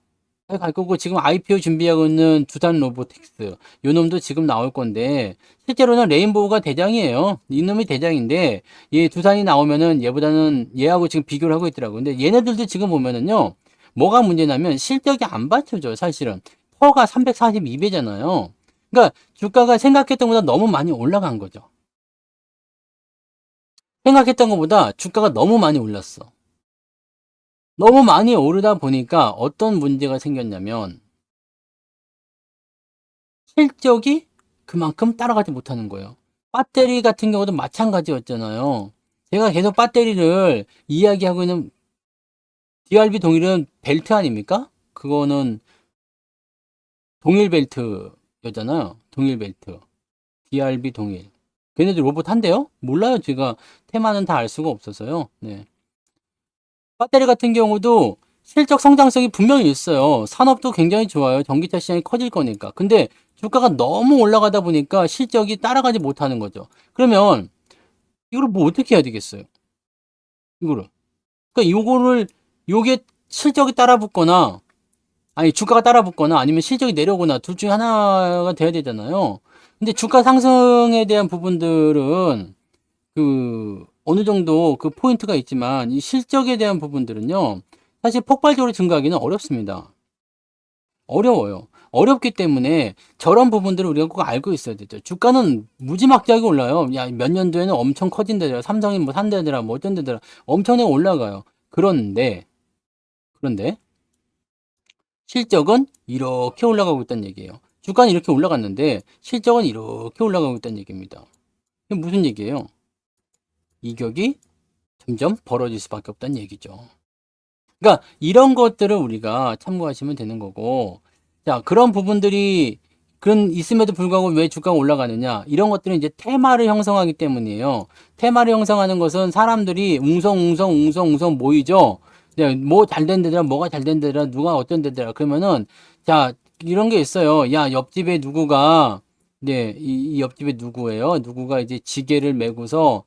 갈 거고 지금 IPO 준비하고 있는 두산 로보틱스 요 놈도 지금 나올 건데 실제로는 레인보우가 대장이에요. 이놈이 대장인데 얘 두산이 나오면은 얘보다는 얘하고 지금 비교를 하고 있더라고요. 근데 얘네들도 지금 보면은요 뭐가 문제냐면 실적이 안 받쳐줘요. 사실은 퍼가 342배잖아요. 그러니까 주가가 생각했던 것보다 너무 많이 올라간 거죠. 생각했던 것보다 주가가 너무 많이 올랐어. 너무 많이 오르다 보니까 어떤 문제가 생겼냐면 실적이 그만큼 따라가지 못하는 거예요. 배터리 같은 경우도 마찬가지였잖아요. 제가 계속 배터리를 이야기하고 있는 DRB 동일은 벨트 아닙니까? 그거는 동일 벨트였잖아요. 동일 벨트. DRB 동일. 걔네들 로봇 한대요? 몰라요. 제가 테마는 다 알 수가 없어서요. 네. 배터리 같은 경우도 실적 성장성이 분명히 있어요. 산업도 굉장히 좋아요. 전기차 시장이 커질 거니까. 근데 주가가 너무 올라가다 보니까 실적이 따라가지 못하는 거죠. 그러면 이걸 뭐 어떻게 해야 되겠어요? 이거를. 그러니까 요게 실적이 따라붙거나 아니 주가가 따라붙거나 아니면 실적이 내려오거나 둘 중에 하나가 돼야 되잖아요. 근데 주가 상승에 대한 부분들은 그 어느 정도 그 포인트가 있지만 이 실적에 대한 부분들은요. 사실 폭발적으로 증가하기는 어렵습니다. 어려워요. 어렵기 때문에 저런 부분들을 우리가 꼭 알고 있어야 되죠. 주가는 무지막지하게 올라요. 야, 몇 년도에는 엄청 커진다더라. 삼성이 뭐 산다더라. 뭐 어쩐다더라. 엄청나게 올라가요. 그런데 실적은 이렇게 올라가고 있다는 얘기예요. 주가는 이렇게 올라갔는데 실적은 이렇게 올라가고 있다는 얘기입니다. 이게 무슨 얘기예요? 이격이 점점 벌어질 수밖에 없다는 얘기죠. 그러니까 이런 것들을 우리가 참고하시면 되는 거고, 자, 그런 부분들이 그런 있음에도 불구하고 왜 주가가 올라가느냐? 이런 것들은 이제 테마를 형성하기 때문이에요. 테마를 형성하는 것은 사람들이 웅성웅성 모이죠. 뭐 잘 된다더라, 뭐가 잘 된다더라, 누가 어떤 데더라. 그러면은 자, 이런 게 있어요. 야, 옆집에 누구가 이 옆집에 누구예요? 누구가 이제 지게를 메고서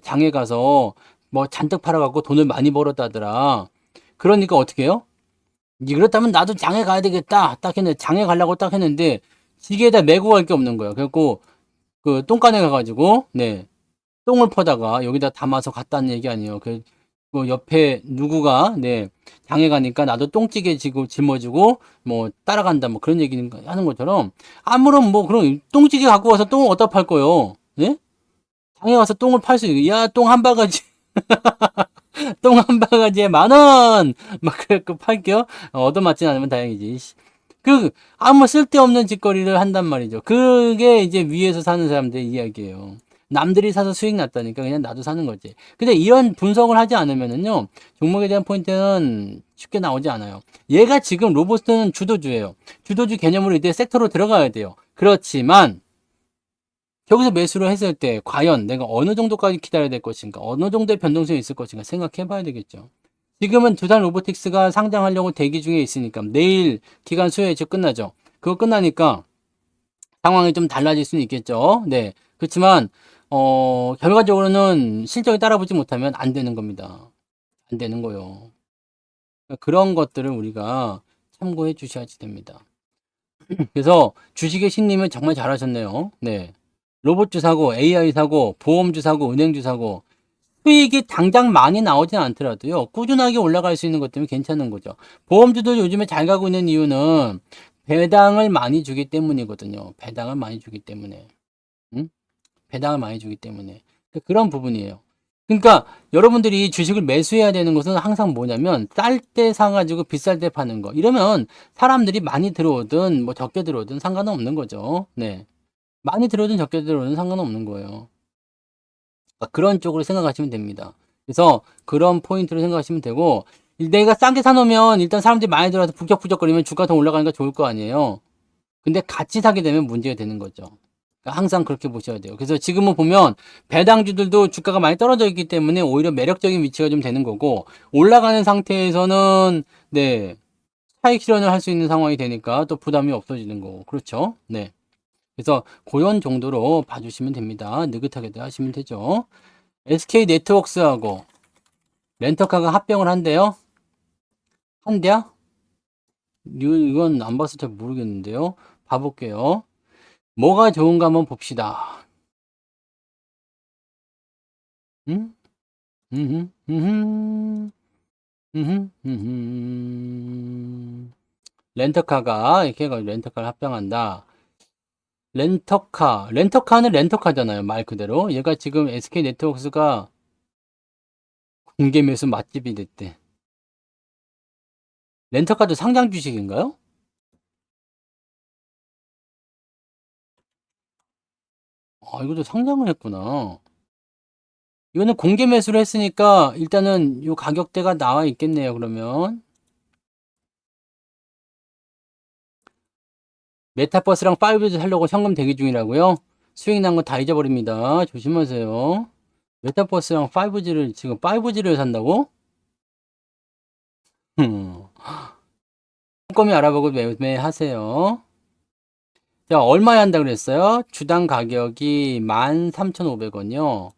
장에 가서 뭐 잔뜩 팔아갖고 돈을 많이 벌었다더라. 그러니까 어떻게 해요? 그렇다면 나도 장에 가야 되겠다. 딱 했는데, 장에 가려고 딱 했는데, 지게에다 메고 갈 게 없는 거예요. 그래갖고, 그, 똥간에 가가지고, 똥을 퍼다가 여기다 담아서 갔다는 얘기 아니에요. 그 옆에 누구가, 장에 가니까 나도 똥찌개 지고 짊어지고, 뭐, 따라간다, 뭐 그런 얘기 하는 것처럼, 아무런 뭐, 그런, 똥찌개 갖고 와서 똥을 어디다 팔 거예요? 네? 장에 가서 똥을 팔 수, 야, 똥 한 바가지. 똥 한 바가지에 10,000원! 막 그래갖고 팔게요. 얻어맞진 않으면 다행이지. 아무 쓸데없는 짓거리를 한단 말이죠. 그게 이제 위에서 사는 사람들의 이야기예요. 남들이 사서 수익 났다니까 그냥 나도 사는 거지. 근데 이런 분석을 하지 않으면은요, 종목에 대한 포인트는 쉽게 나오지 않아요. 얘가 지금 로봇은 주도주예요. 주도주 개념으로 이제 섹터로 들어가야 돼요. 그렇지만, 여기서 매수를 했을 때 과연 내가 어느 정도까지 기다려야 될 것인가, 어느 정도의 변동성이 있을 것인가 생각해 봐야 되겠죠. 지금은 두산 로보틱스가 상장하려고 대기 중에 있으니까 내일 기간 수혜주 끝나죠. 그거 끝나니까 상황이 좀 달라질 수는 있겠죠. 네. 그렇지만 결과적으로는 실적이 따라붙지 못하면 안 되는 겁니다. 안 되는 거요. 그런 것들을 우리가 참고해 주셔야지 됩니다. 그래서 주식의 신님은 정말 잘하셨네요. 네. 로봇주 사고, AI 사고, 보험주 사고, 은행주 사고, 수익이 당장 많이 나오진 않더라도요, 꾸준하게 올라갈 수 있는 것들은 괜찮은 거죠. 보험주도 요즘에 잘 가고 있는 이유는 배당을 많이 주기 때문이거든요. 배당을 많이 주기 때문에. 응? 배당을 많이 주기 때문에. 그런 부분이에요. 그러니까 여러분들이 주식을 매수해야 되는 것은 항상 뭐냐면 쌀 때 사가지고 비쌀 때 파는 거. 이러면 사람들이 많이 들어오든 뭐 적게 들어오든 상관은 없는 거죠. 네. 많이 들어오든 적게 들어오든 상관은 없는 거예요. 그런 쪽으로 생각하시면 됩니다. 그래서 그런 포인트로 생각하시면 되고, 내가 싸게 사놓으면 일단 사람들이 많이 들어와서 북적북적거리면 주가 더 올라가니까 좋을 거 아니에요. 근데 같이 사게 되면 문제가 되는 거죠. 그러니까 항상 그렇게 보셔야 돼요. 그래서 지금은 보면 배당주들도 주가가 많이 떨어져 있기 때문에 오히려 매력적인 위치가 좀 되는 거고, 올라가는 상태에서는 차익 실현을 할 수 있는 상황이 되니까 또 부담이 없어지는 거고, 그렇죠? 네. 그래서 그런 정도로 봐주시면 됩니다. 느긋하게도 하시면 되죠. SK 네트워크스하고 렌터카가 합병을 한대요. 한대요? 이건 안 봐서 잘 모르겠는데요. 봐볼게요. 뭐가 좋은가 한번 봅시다. 음? 음흠, 음흠, 렌터카가, 이렇게 해가지고 렌터카를 합병한다. 렌터카는 렌터카잖아요. 말 그대로. 얘가 지금 SK 네트워크스가 공개 매수 맛집이 됐대. 렌터카도 상장 주식인가요? 아, 이것도 상장을 했구나. 이거는 공개 매수를 했으니까 일단은 요 가격대가 나와 있겠네요. 그러면 메타버스랑 5G 하려고 현금 대기 중이라고요? 수익 난 거 다 잊어버립니다. 조심하세요. 메타버스랑 5G를 지금 5G를 산다고? 꼼꼼히 알아보고 매매하세요. 자, 얼마에 한다 그랬어요? 주당 가격이 13,500원이요.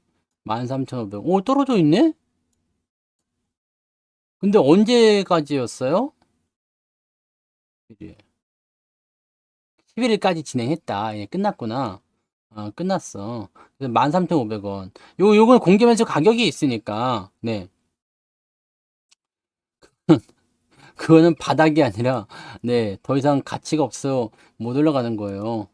13,500원. 오, 떨어져 있네? 근데 언제까지였어요? 11일까지 진행했다. 예, 끝났구나. 끝났어. 그래서 13,500원. 요건 공개면서 가격이 있으니까, 네. 그거는 바닥이 아니라, 네, 더 이상 가치가 없어 못 올라가는 거예요.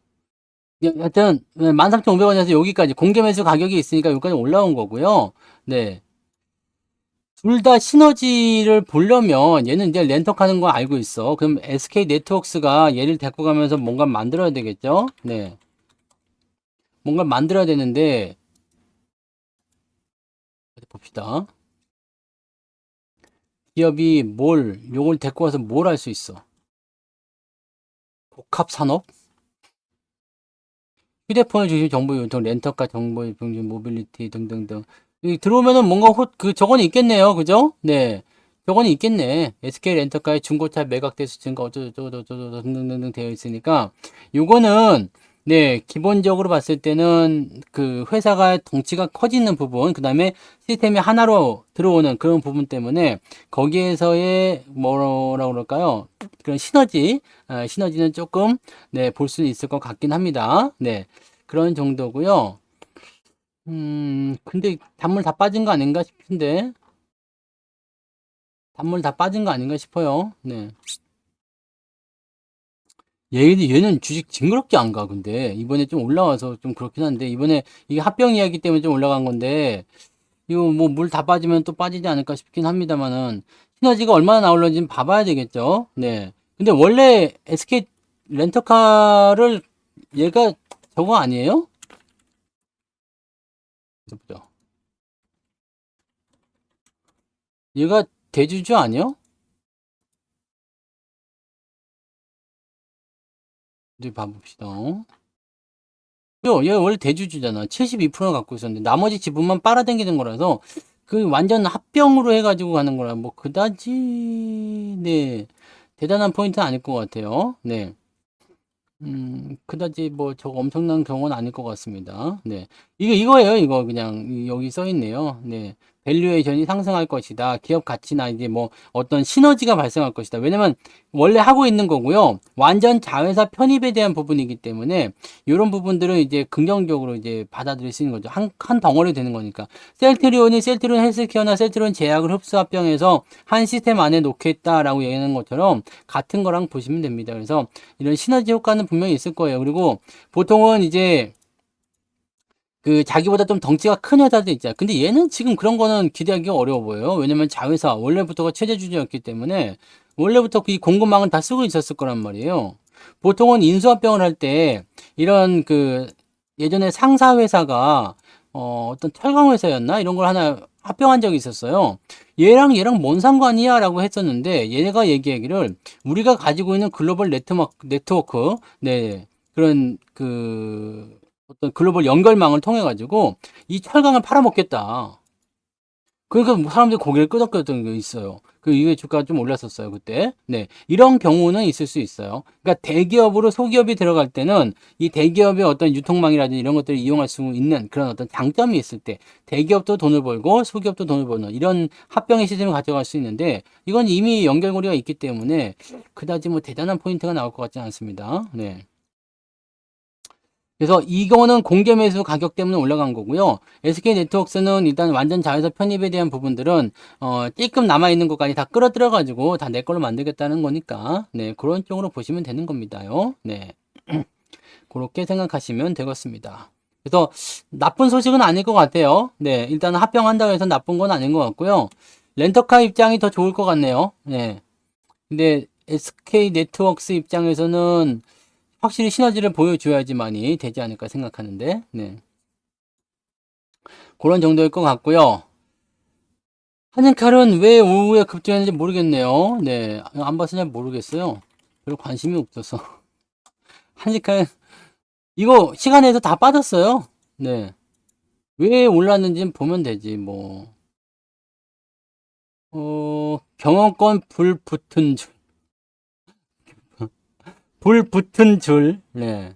하여튼, 13,500원에서 여기까지 공개 매수 가격이 있으니까 여기까지 올라온 거고요. 네. 둘 다 시너지를 보려면 얘는 이제 렌터카는 거 알고 있어. 그럼 SK 네트워크스가 얘를 데리고 가면서 뭔가 만들어야 되겠죠? 네. 뭔가 만들어야 되는데, 어디 봅시다. 기업이 요걸 데리고 와서 뭘 할 수 있어? 복합 산업? 휴대폰을 중심 정보 유통, 렌터카 정보 유통, 모빌리티 등등등. 여기 들어오면은 뭔가 저거는 있겠네요. 그죠? 네. 저거는 있겠네. SK 렌터카의 중고차 매각 대수 증가 어쩌고저쩌고 등등등등 되어 있으니까 요거는 네, 기본적으로 봤을 때는 그 회사가 덩치가 커지는 부분, 그 다음에 시스템이 하나로 들어오는 그런 부분 때문에 거기에서의 뭐라고 그럴까요? 그런 시너지는 조금 네, 볼 수 있을 것 같긴 합니다. 네, 그런 정도고요. 근데 단물 다 빠진 거 아닌가 싶은데 단물 다 빠진 거 아닌가 싶어요. 네. 얘는 주식 징그럽게 안 가, 근데. 이번에 좀 올라와서 좀 그렇긴 한데, 이번에 이게 합병 이야기 때문에 좀 올라간 건데, 이거 뭐 물 다 빠지면 또 빠지지 않을까 싶긴 합니다만은, 시너지가 얼마나 나올는지 봐봐야 되겠죠. 네. 근데 원래 SK 렌터카를 얘가 저거 아니에요? 보죠. 얘가 대주주 아니요? 이제 봐봅시다. 얘가 원래 대주주잖아. 72% 갖고 있었는데 나머지 지분만 빨아당기는 거라서 그 완전 합병으로 해가지고 가는 거라 뭐 그다지 네 대단한 포인트는 아닐 것 같아요. 네. 그다지 뭐 저거 엄청난 경우는 아닐 것 같습니다. 네. 이거예요. 이거 그냥 여기 써 있네요. 네. 밸류에이션이 상승할 것이다. 기업 가치나 이제 뭐 어떤 시너지가 발생할 것이다. 왜냐면 원래 하고 있는 거고요. 완전 자회사 편입에 대한 부분이기 때문에 이런 부분들은 이제 긍정적으로 이제 받아들일 수 있는 거죠. 한 덩어리 되는 거니까. 셀트리온 헬스케어나 셀트리온 제약을 흡수 합병해서 한 시스템 안에 놓겠다라고 얘기하는 것처럼 같은 거랑 보시면 됩니다. 그래서 이런 시너지 효과는 분명히 있을 거예요. 그리고 보통은 이제 그 자기보다 좀 덩치가 큰 회사들 있잖아요. 근데 얘는 지금 그런 거는 기대하기가 어려워 보여요. 왜냐면 자회사 원래부터가 최대주주였기 때문에 원래부터 이 공급망은 다 쓰고 있었을 거란 말이에요. 보통은 인수합병을 할 때 이런 그 예전에 상사 회사가 어떤 철강 회사였나 이런 걸 하나 합병한 적이 있었어요. 얘랑 뭔 상관이야라고 했었는데 얘가 얘기하기를 우리가 가지고 있는 글로벌 네트워크 네 그런 그 어떤 글로벌 연결망을 통해 가지고 이 철강을 팔아먹겠다. 그러니까 뭐 사람들이 고개를 끄덕끄덕 있어요. 그 이후에 주가가 좀 올랐었어요, 그때. 네. 이런 경우는 있을 수 있어요. 그러니까 대기업으로 소기업이 들어갈 때는 이 대기업의 어떤 유통망이라든지 이런 것들을 이용할 수 있는 그런 어떤 장점이 있을 때 대기업도 돈을 벌고 소기업도 돈을 버는 이런 합병의 시스템을 가져갈 수 있는데 이건 이미 연결고리가 있기 때문에 그다지 뭐 대단한 포인트가 나올 것 같지 않습니다. 네. 그래서 이거는 공개 매수 가격 때문에 올라간 거고요. SK네트워크스는 일단 완전 자회사 편입에 대한 부분들은 찔끔 남아있는 것까지 다 끌어들여 가지고 다 내 걸로 만들겠다는 거니까 네, 그런 쪽으로 보시면 되는 겁니다요. 네. 그렇게 생각하시면 되겠습니다. 그래서 나쁜 소식은 아닐 것 같아요. 네, 일단 합병한다고 해서 나쁜 건 아닌 것 같고요. 렌터카 입장이 더 좋을 것 같네요. 네. 근데 SK네트워크스 입장에서는 확실히 시너지를 보여줘야지만이 되지 않을까 생각하는데, 네. 그런 정도일 것 같고요. 한인칼은 왜 오후에 급등했는지 모르겠네요. 네. 안 봐서 잘 모르겠어요. 별로 관심이 없어서. 한인칼, 이거 시간에서 다 빠졌어요. 네. 왜 올랐는지 보면 되지, 뭐. 경영권 불 붙은 줄. 불 붙은 줄. 네.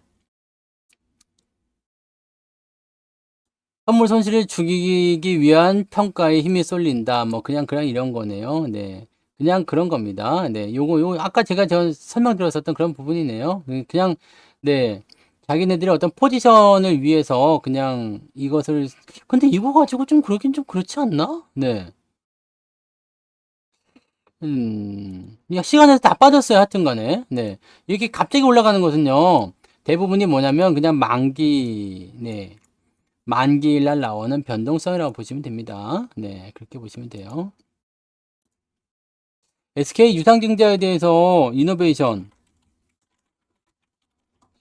선물 손실을 줄이기 위한 평가에 힘이 쏠린다. 뭐 그냥 이런 거네요. 네. 그냥 그런 겁니다. 네. 요거 아까 제가 설명드렸었던 그런 부분이네요. 그냥 네. 자기네들의 어떤 포지션을 위해서 그냥 이것을 근데 이거 가지고 좀 그러긴 좀 그렇지 않나? 네. 그냥 시간에서 다 빠졌어요. 하여튼 간에. 네. 이렇게 갑자기 올라가는 것은요. 대부분이 뭐냐면 그냥 네. 만기일 날 나오는 변동성이라고 보시면 됩니다. 네, 그렇게 보시면 돼요. SK 유상증자에 대해서 이노베이션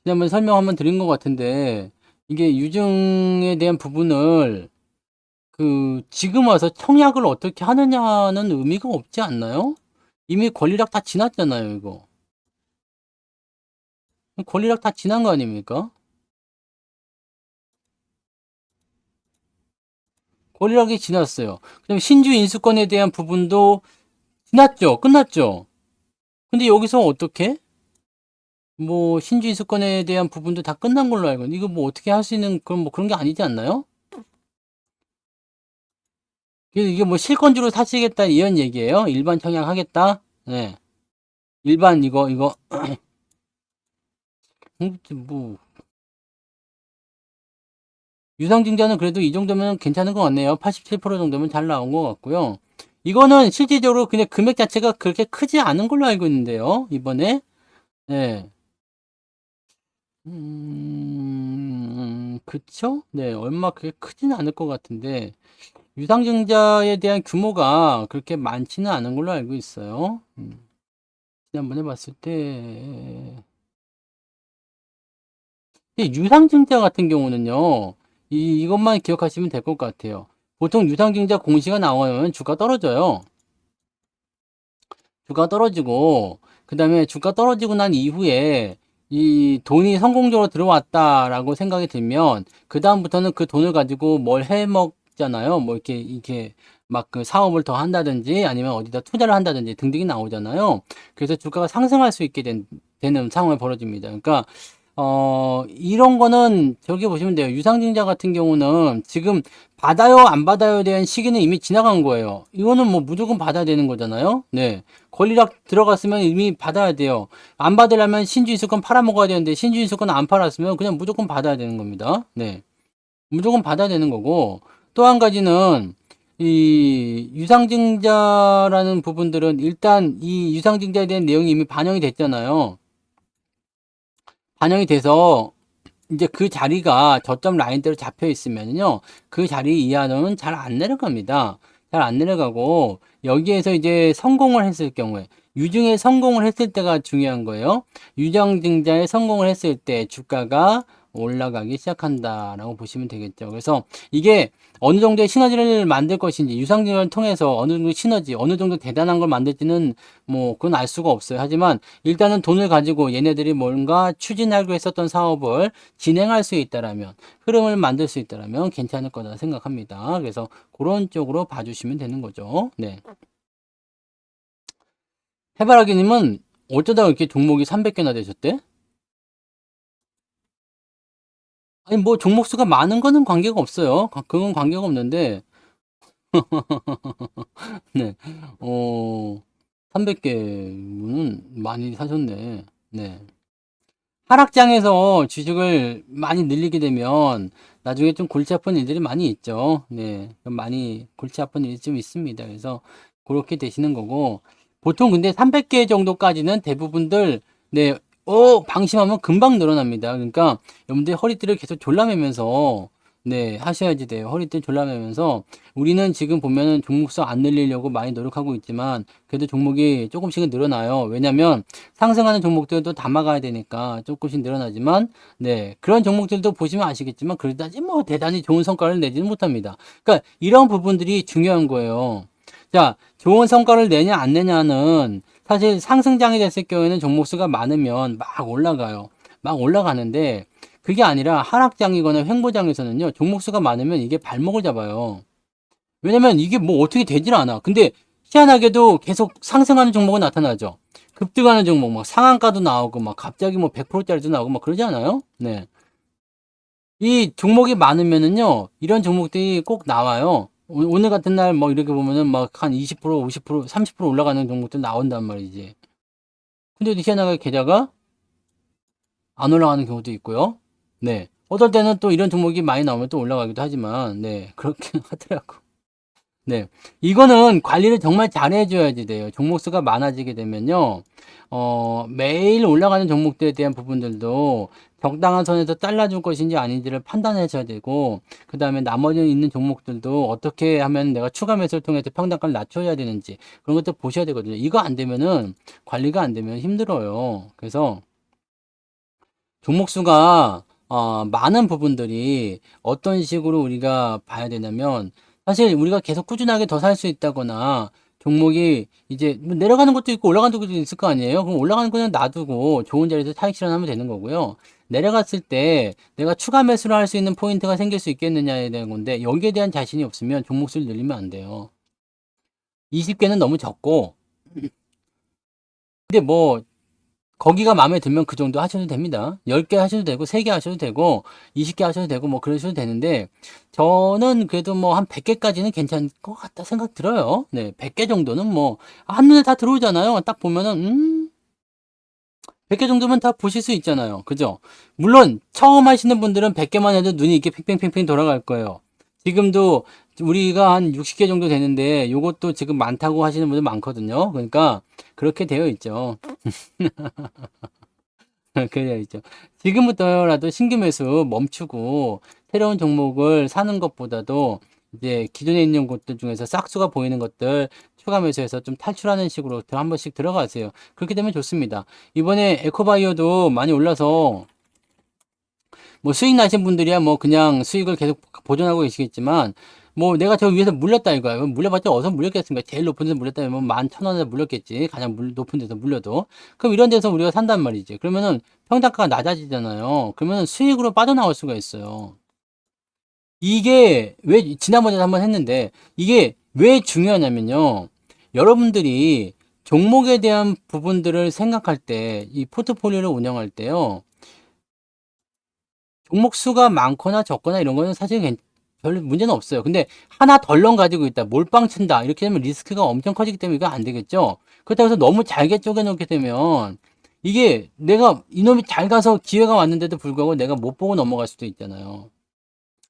한번 설명 한번 드린 것 같은데 이게 유증에 대한 부분을 지금 와서 청약을 어떻게 하느냐는 의미가 없지 않나요? 이미 권리락 다 지났잖아요, 이거. 권리락 다 지난 거 아닙니까? 권리락이 지났어요. 그다음에 신주 인수권에 대한 부분도 지났죠, 끝났죠. 근데 여기서 어떻게? 뭐 신주 인수권에 대한 부분도 다 끝난 걸로 알고 있는데 이거 뭐 어떻게 할 수 있는 그런 뭐 그런 게 아니지 않나요? 그래서 이게 뭐 실권주로 사시겠다 이런 얘기예요. 일반 청약하겠다. 네. 일반 이거 뭐 유상증자는 그래도 이 정도면 괜찮은 것 같네요. 87% 정도면 잘 나온 것 같고요. 이거는 실질적으로 그냥 금액 자체가 그렇게 크지 않은 걸로 알고 있는데요. 이번에 네. 그쵸? 네, 얼마 그게 크지는 않을 것 같은데 유상증자에 대한 규모가 그렇게 많지는 않은 걸로 알고 있어요. 지난번에 봤을 때 유상증자 같은 경우는요. 이것만 기억하시면 될 것 같아요. 보통 유상증자 공시가 나오면 주가 떨어져요. 주가 떨어지고 그 다음에 주가 떨어지고 난 이후에 이 돈이 성공적으로 들어왔다라고 생각이 들면 그 다음부터는 그 돈을 가지고 뭘 해먹잖아요. 뭐 이렇게 막 그 사업을 더 한다든지 아니면 어디다 투자를 한다든지 등등이 나오잖아요. 그래서 주가가 상승할 수 있게 되는 상황이 벌어집니다. 그러니까 이런 거는 저기 보시면 돼요. 유상증자 같은 경우는 지금 받아요, 안 받아요에 대한 시기는 이미 지나간 거예요. 이거는 뭐 무조건 받아야 되는 거잖아요. 네. 권리락 들어갔으면 이미 받아야 돼요. 안 받으려면 신주인수권 팔아먹어야 되는데 신주인수권 안 팔았으면 그냥 무조건 받아야 되는 겁니다. 네. 무조건 받아야 되는 거고 또 한 가지는 이 유상증자라는 부분들은 일단 이 유상증자에 대한 내용이 이미 반영이 됐잖아요. 반영이 돼서 이제 그 자리가 저점 라인대로 잡혀 있으면요. 그 자리 이하로는 잘 안 내려갑니다. 잘 안 내려가고 여기에서 이제 성공을 했을 경우에 유증에 성공을 했을 때가 중요한 거예요. 유정증자에 성공을 했을 때 주가가 올라가기 시작한다라고 보시면 되겠죠. 그래서 이게 어느 정도의 시너지를 만들 것인지 유상증자를 통해서 어느 정도 시너지, 어느 정도 대단한 걸 만들지는 뭐 그건 알 수가 없어요. 하지만 일단은 돈을 가지고 얘네들이 뭔가 추진하고 했었던 사업을 진행할 수 있다라면 흐름을 만들 수 있다라면 괜찮을 거다 생각합니다. 그래서 그런 쪽으로 봐주시면 되는 거죠. 네. 해바라기님은 어쩌다 이렇게 종목이 300개나 되셨대? 아니, 뭐, 종목 수가 많은 거는 관계가 없어요. 그건 관계가 없는데, 네, 300개는 많이 사셨네. 네. 하락장에서 주식을 많이 늘리게 되면 나중에 좀 골치 아픈 일들이 많이 있죠. 네. 많이 골치 아픈 일이 좀 있습니다. 그래서 그렇게 되시는 거고, 보통 근데 300개 정도까지는 대부분들, 네, 방심하면 금방 늘어납니다. 그러니까 여러분들 허리띠를 계속 졸라매면서, 네, 하셔야지 돼요. 허리띠 졸라매면서, 우리는 지금 보면은 종목수 안 늘리려고 많이 노력하고 있지만, 그래도 종목이 조금씩은 늘어나요. 왜냐면, 상승하는 종목들도 담아가야 되니까 조금씩 늘어나지만, 네, 그런 종목들도 보시면 아시겠지만, 그러다지 뭐 대단히 좋은 성과를 내지는 못합니다. 그러니까 이런 부분들이 중요한 거예요. 자, 좋은 성과를 내냐 안 내냐는 사실 상승장이 됐을 경우에는 종목수가 많으면 막 올라가요. 막 올라가는데 그게 아니라 하락장이거나 횡보장에서는요, 종목수가 많으면 이게 발목을 잡아요. 왜냐면 이게 뭐 어떻게 되질 않아. 근데 희한하게도 계속 상승하는 종목은 나타나죠. 급등하는 종목, 막 상한가도 나오고, 막 갑자기 뭐 100%짜리도 나오고, 막 그러지 않아요? 네. 이 종목이 많으면은요, 이런 종목들이 꼭 나와요. 오늘 같은 날 뭐 이렇게 보면은 막 한 20%, 50%, 30% 올라가는 종목들 나온단 말이지. 근데 희한하게 계좌가 안 올라가는 경우도 있고요. 네. 어떨 때는 또 이런 종목이 많이 나오면 또 올라가기도 하지만, 네. 그렇긴 하더라고. 네. 이거는 관리를 정말 잘 해줘야지 돼요. 종목수가 많아지게 되면요. 매일 올라가는 종목들에 대한 부분들도 적당한 선에서 잘라줄 것인지 아닌지를 판단하셔야 되고, 그 다음에 나머지 있는 종목들도 어떻게 하면 내가 추가 매수를 통해서 평단가를 낮춰야 되는지, 그런 것도 보셔야 되거든요. 이거 안 되면은, 관리가 안 되면 힘들어요. 그래서, 종목수가 많은 부분들이 어떤 식으로 우리가 봐야 되냐면, 사실 우리가 계속 꾸준하게 더 살 수 있다거나 종목이 이제 뭐 내려가는 것도 있고 올라가는 것도 있을 거 아니에요. 그럼 올라가는 거는 놔두고 좋은 자리에서 차익 실현하면 되는 거고요. 내려갔을 때 내가 추가 매수를 할 수 있는 포인트가 생길 수 있겠느냐에 대한 건데, 여기에 대한 자신이 없으면 종목수를 늘리면 안 돼요. 20개는 너무 적고, 근데 뭐 거기가 마음에 들면 그 정도 하셔도 됩니다. 10개 하셔도 되고, 3개 하셔도 되고, 20개 하셔도 되고, 뭐 그러셔도 되는데, 저는 그래도 뭐 한 100개까지는 괜찮을 것 같다 생각 들어요. 네, 100개 정도는 뭐, 한눈에 다 들어오잖아요. 딱 보면은, 100개 정도면 다 보실 수 있잖아요. 그죠? 물론, 처음 하시는 분들은 100개만 해도 눈이 이렇게 팽팽팽팽 돌아갈 거예요. 지금도 우리가 한 60개 정도 되는데, 요것도 지금 많다고 하시는 분들 많거든요. 그러니까, 그렇게 되어 있죠. 그래 있죠. 지금부터라도 신규 매수 멈추고 새로운 종목을 사는 것보다도 이제 기존에 있는 곳들 중에서 싹수가 보이는 것들 추가 매수해서 좀 탈출하는 식으로 한 번씩 들어가세요. 그렇게 되면 좋습니다. 이번에 에코바이오도 많이 올라서 뭐 수익 나신 분들이야 뭐 그냥 수익을 계속 보존하고 계시겠지만, 뭐 내가 저 위에서 물렸다 이거야. 물려봤자 어디서 물렸겠습니까? 제일 높은 데서 물렸다면 11,000원에 물렸겠지. 가장 높은 데서 물려도. 그럼 이런 데서 우리가 산단 말이지. 그러면은 평단가가 낮아지잖아요. 그러면은 수익으로 빠져나올 수가 있어요. 이게 왜 지난번에도 한번 했는데, 이게 왜 중요하냐면요. 여러분들이 종목에 대한 부분들을 생각할 때, 이 포트폴리오를 운영할 때요. 종목 수가 많거나 적거나 이런 거는 사실 별 문제는 없어요. 근데 하나 덜렁 가지고 있다, 몰빵 친다, 이렇게 되면 리스크가 엄청 커지기 때문에 이거 안 되겠죠. 그렇다고 해서 너무 잘게 쪼개놓게 되면 이게 내가 이놈이 잘 가서 기회가 왔는데도 불구하고 내가 못 보고 넘어갈 수도 있잖아요.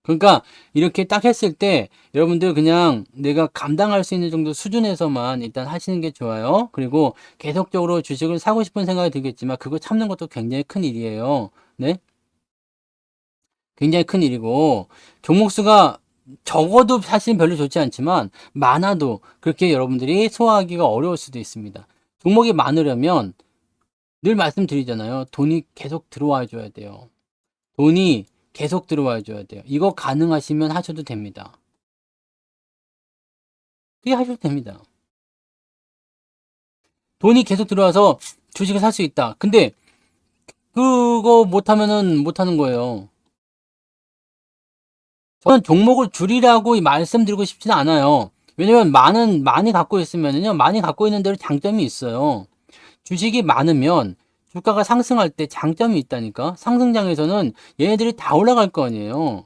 그러니까 이렇게 딱 했을 때 여러분들 그냥 내가 감당할 수 있는 정도 수준에서만 일단 하시는 게 좋아요. 그리고 계속적으로 주식을 사고 싶은 생각이 들겠지만 그거 참는 것도 굉장히 큰 일이에요. 네? 굉장히 큰 일이고, 종목 수가 적어도 사실은 별로 좋지 않지만 많아도 그렇게 여러분들이 소화하기가 어려울 수도 있습니다. 종목이 많으려면 늘 말씀드리잖아요. 돈이 계속 들어와 줘야 돼요. 돈이 계속 들어와 줘야 돼요. 이거 가능하시면 하셔도 됩니다. 그게 하셔도 됩니다. 돈이 계속 들어와서 주식을 살 수 있다. 근데 그거 못하면은 못하는 거예요. 저는 종목을 줄이라고 말씀드리고 싶지는 않아요. 왜냐면 많이 갖고 있으면요, 많이 갖고 있는 대로 장점이 있어요. 주식이 많으면 주가가 상승할 때 장점이 있다니까. 상승장에서는 얘네들이 다 올라갈 거 아니에요.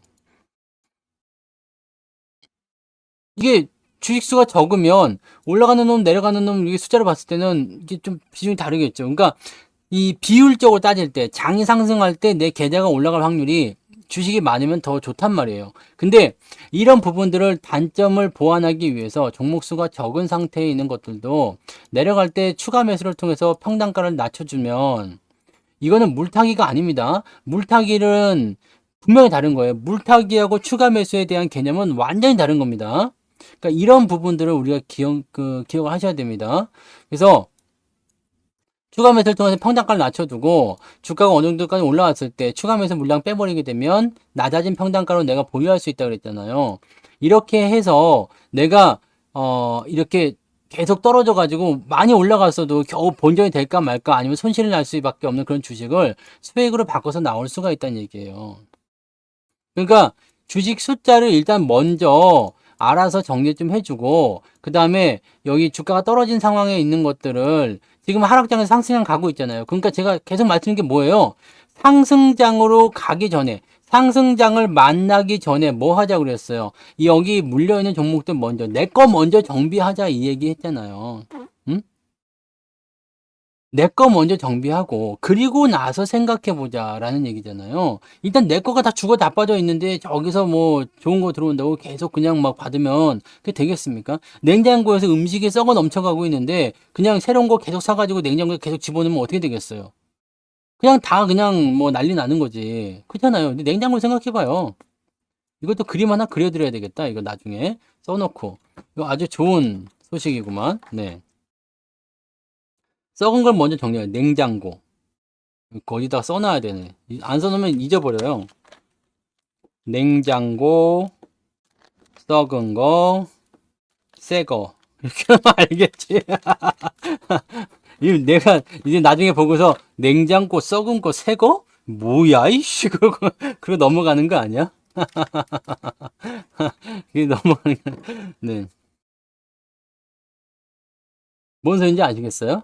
이게 주식수가 적으면 올라가는 놈, 내려가는 놈, 이게 숫자를 봤을 때는 이게 좀 비중이 다르겠죠. 그러니까 이 비율적으로 따질 때, 장이 상승할 때 내 계좌가 올라갈 확률이 주식이 많으면 더 좋단 말이에요. 근데 이런 부분들을 단점을 보완하기 위해서 종목수가 적은 상태에 있는 것들도 내려갈 때 추가 매수를 통해서 평단가를 낮춰주면, 이거는 물타기가 아닙니다. 물타기는 분명히 다른 거예요. 물타기하고 추가 매수에 대한 개념은 완전히 다른 겁니다. 그러니까 이런 부분들을 우리가 기억을 하셔야 됩니다. 그래서 추가 매수를 통해서 평단가를 낮춰두고 주가가 어느 정도까지 올라왔을 때 추가 매수 물량 빼버리게 되면 낮아진 평단가로 내가 보유할 수 있다고 그랬잖아요. 이렇게 해서 내가 이렇게 계속 떨어져 가지고 많이 올라갔어도 겨우 본전이 될까 말까 아니면 손실을 날 수밖에 없는 그런 주식을 수익으로 바꿔서 나올 수가 있다는 얘기예요. 그러니까 주식 숫자를 일단 먼저 알아서 정리 좀 해주고, 그 다음에 여기 주가가 떨어진 상황에 있는 것들을 지금 하락장에서 상승장 가고 있잖아요. 그러니까 제가 계속 말씀드린 게 뭐예요? 상승장으로 가기 전에, 상승장을 만나기 전에 뭐 하자고 그랬어요? 여기 물려있는 종목들 먼저, 내 거 먼저 정비하자 이 얘기 했잖아요. 응? 내 거 먼저 정비하고 그리고 나서 생각해보자 라는 얘기잖아요. 일단 내 거가 다 죽어 다 빠져 있는데 저기서 뭐 좋은 거 들어온다고 계속 그냥 막 받으면 그게 되겠습니까? 냉장고에서 음식이 썩어 넘쳐가고 있는데 그냥 새로운 거 계속 사가지고 냉장고에 계속 집어넣으면 어떻게 되겠어요? 그냥 다 그냥 뭐 난리 나는 거지. 그렇잖아요. 근데 냉장고 생각해봐요. 이것도 그림 하나 그려드려야 되겠다. 이거 나중에 써놓고. 이거 아주 좋은 소식이구만. 네. 썩은 걸 먼저 정리해요. 냉장고. 거기다 써놔야 되네. 안 써놓으면 잊어버려요. 냉장고, 썩은 거, 새 거. 이렇게 하면 알겠지. 내가 이제 나중에 보고서 냉장고, 썩은 거, 새 거? 뭐야, 이씨. 그러고 넘어가는 거 아니야? 그게 넘어가는 거. 네. 뭔 소리인지 아시겠어요?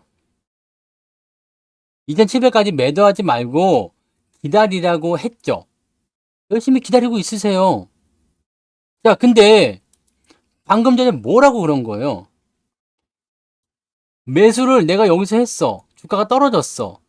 2700까지 매도하지 말고 기다리라고 했죠. 열심히 기다리고 있으세요. 자, 근데 방금 전에 뭐라고 그런 거예요? 매수를 내가 여기서 했어. 주가가 떨어졌어.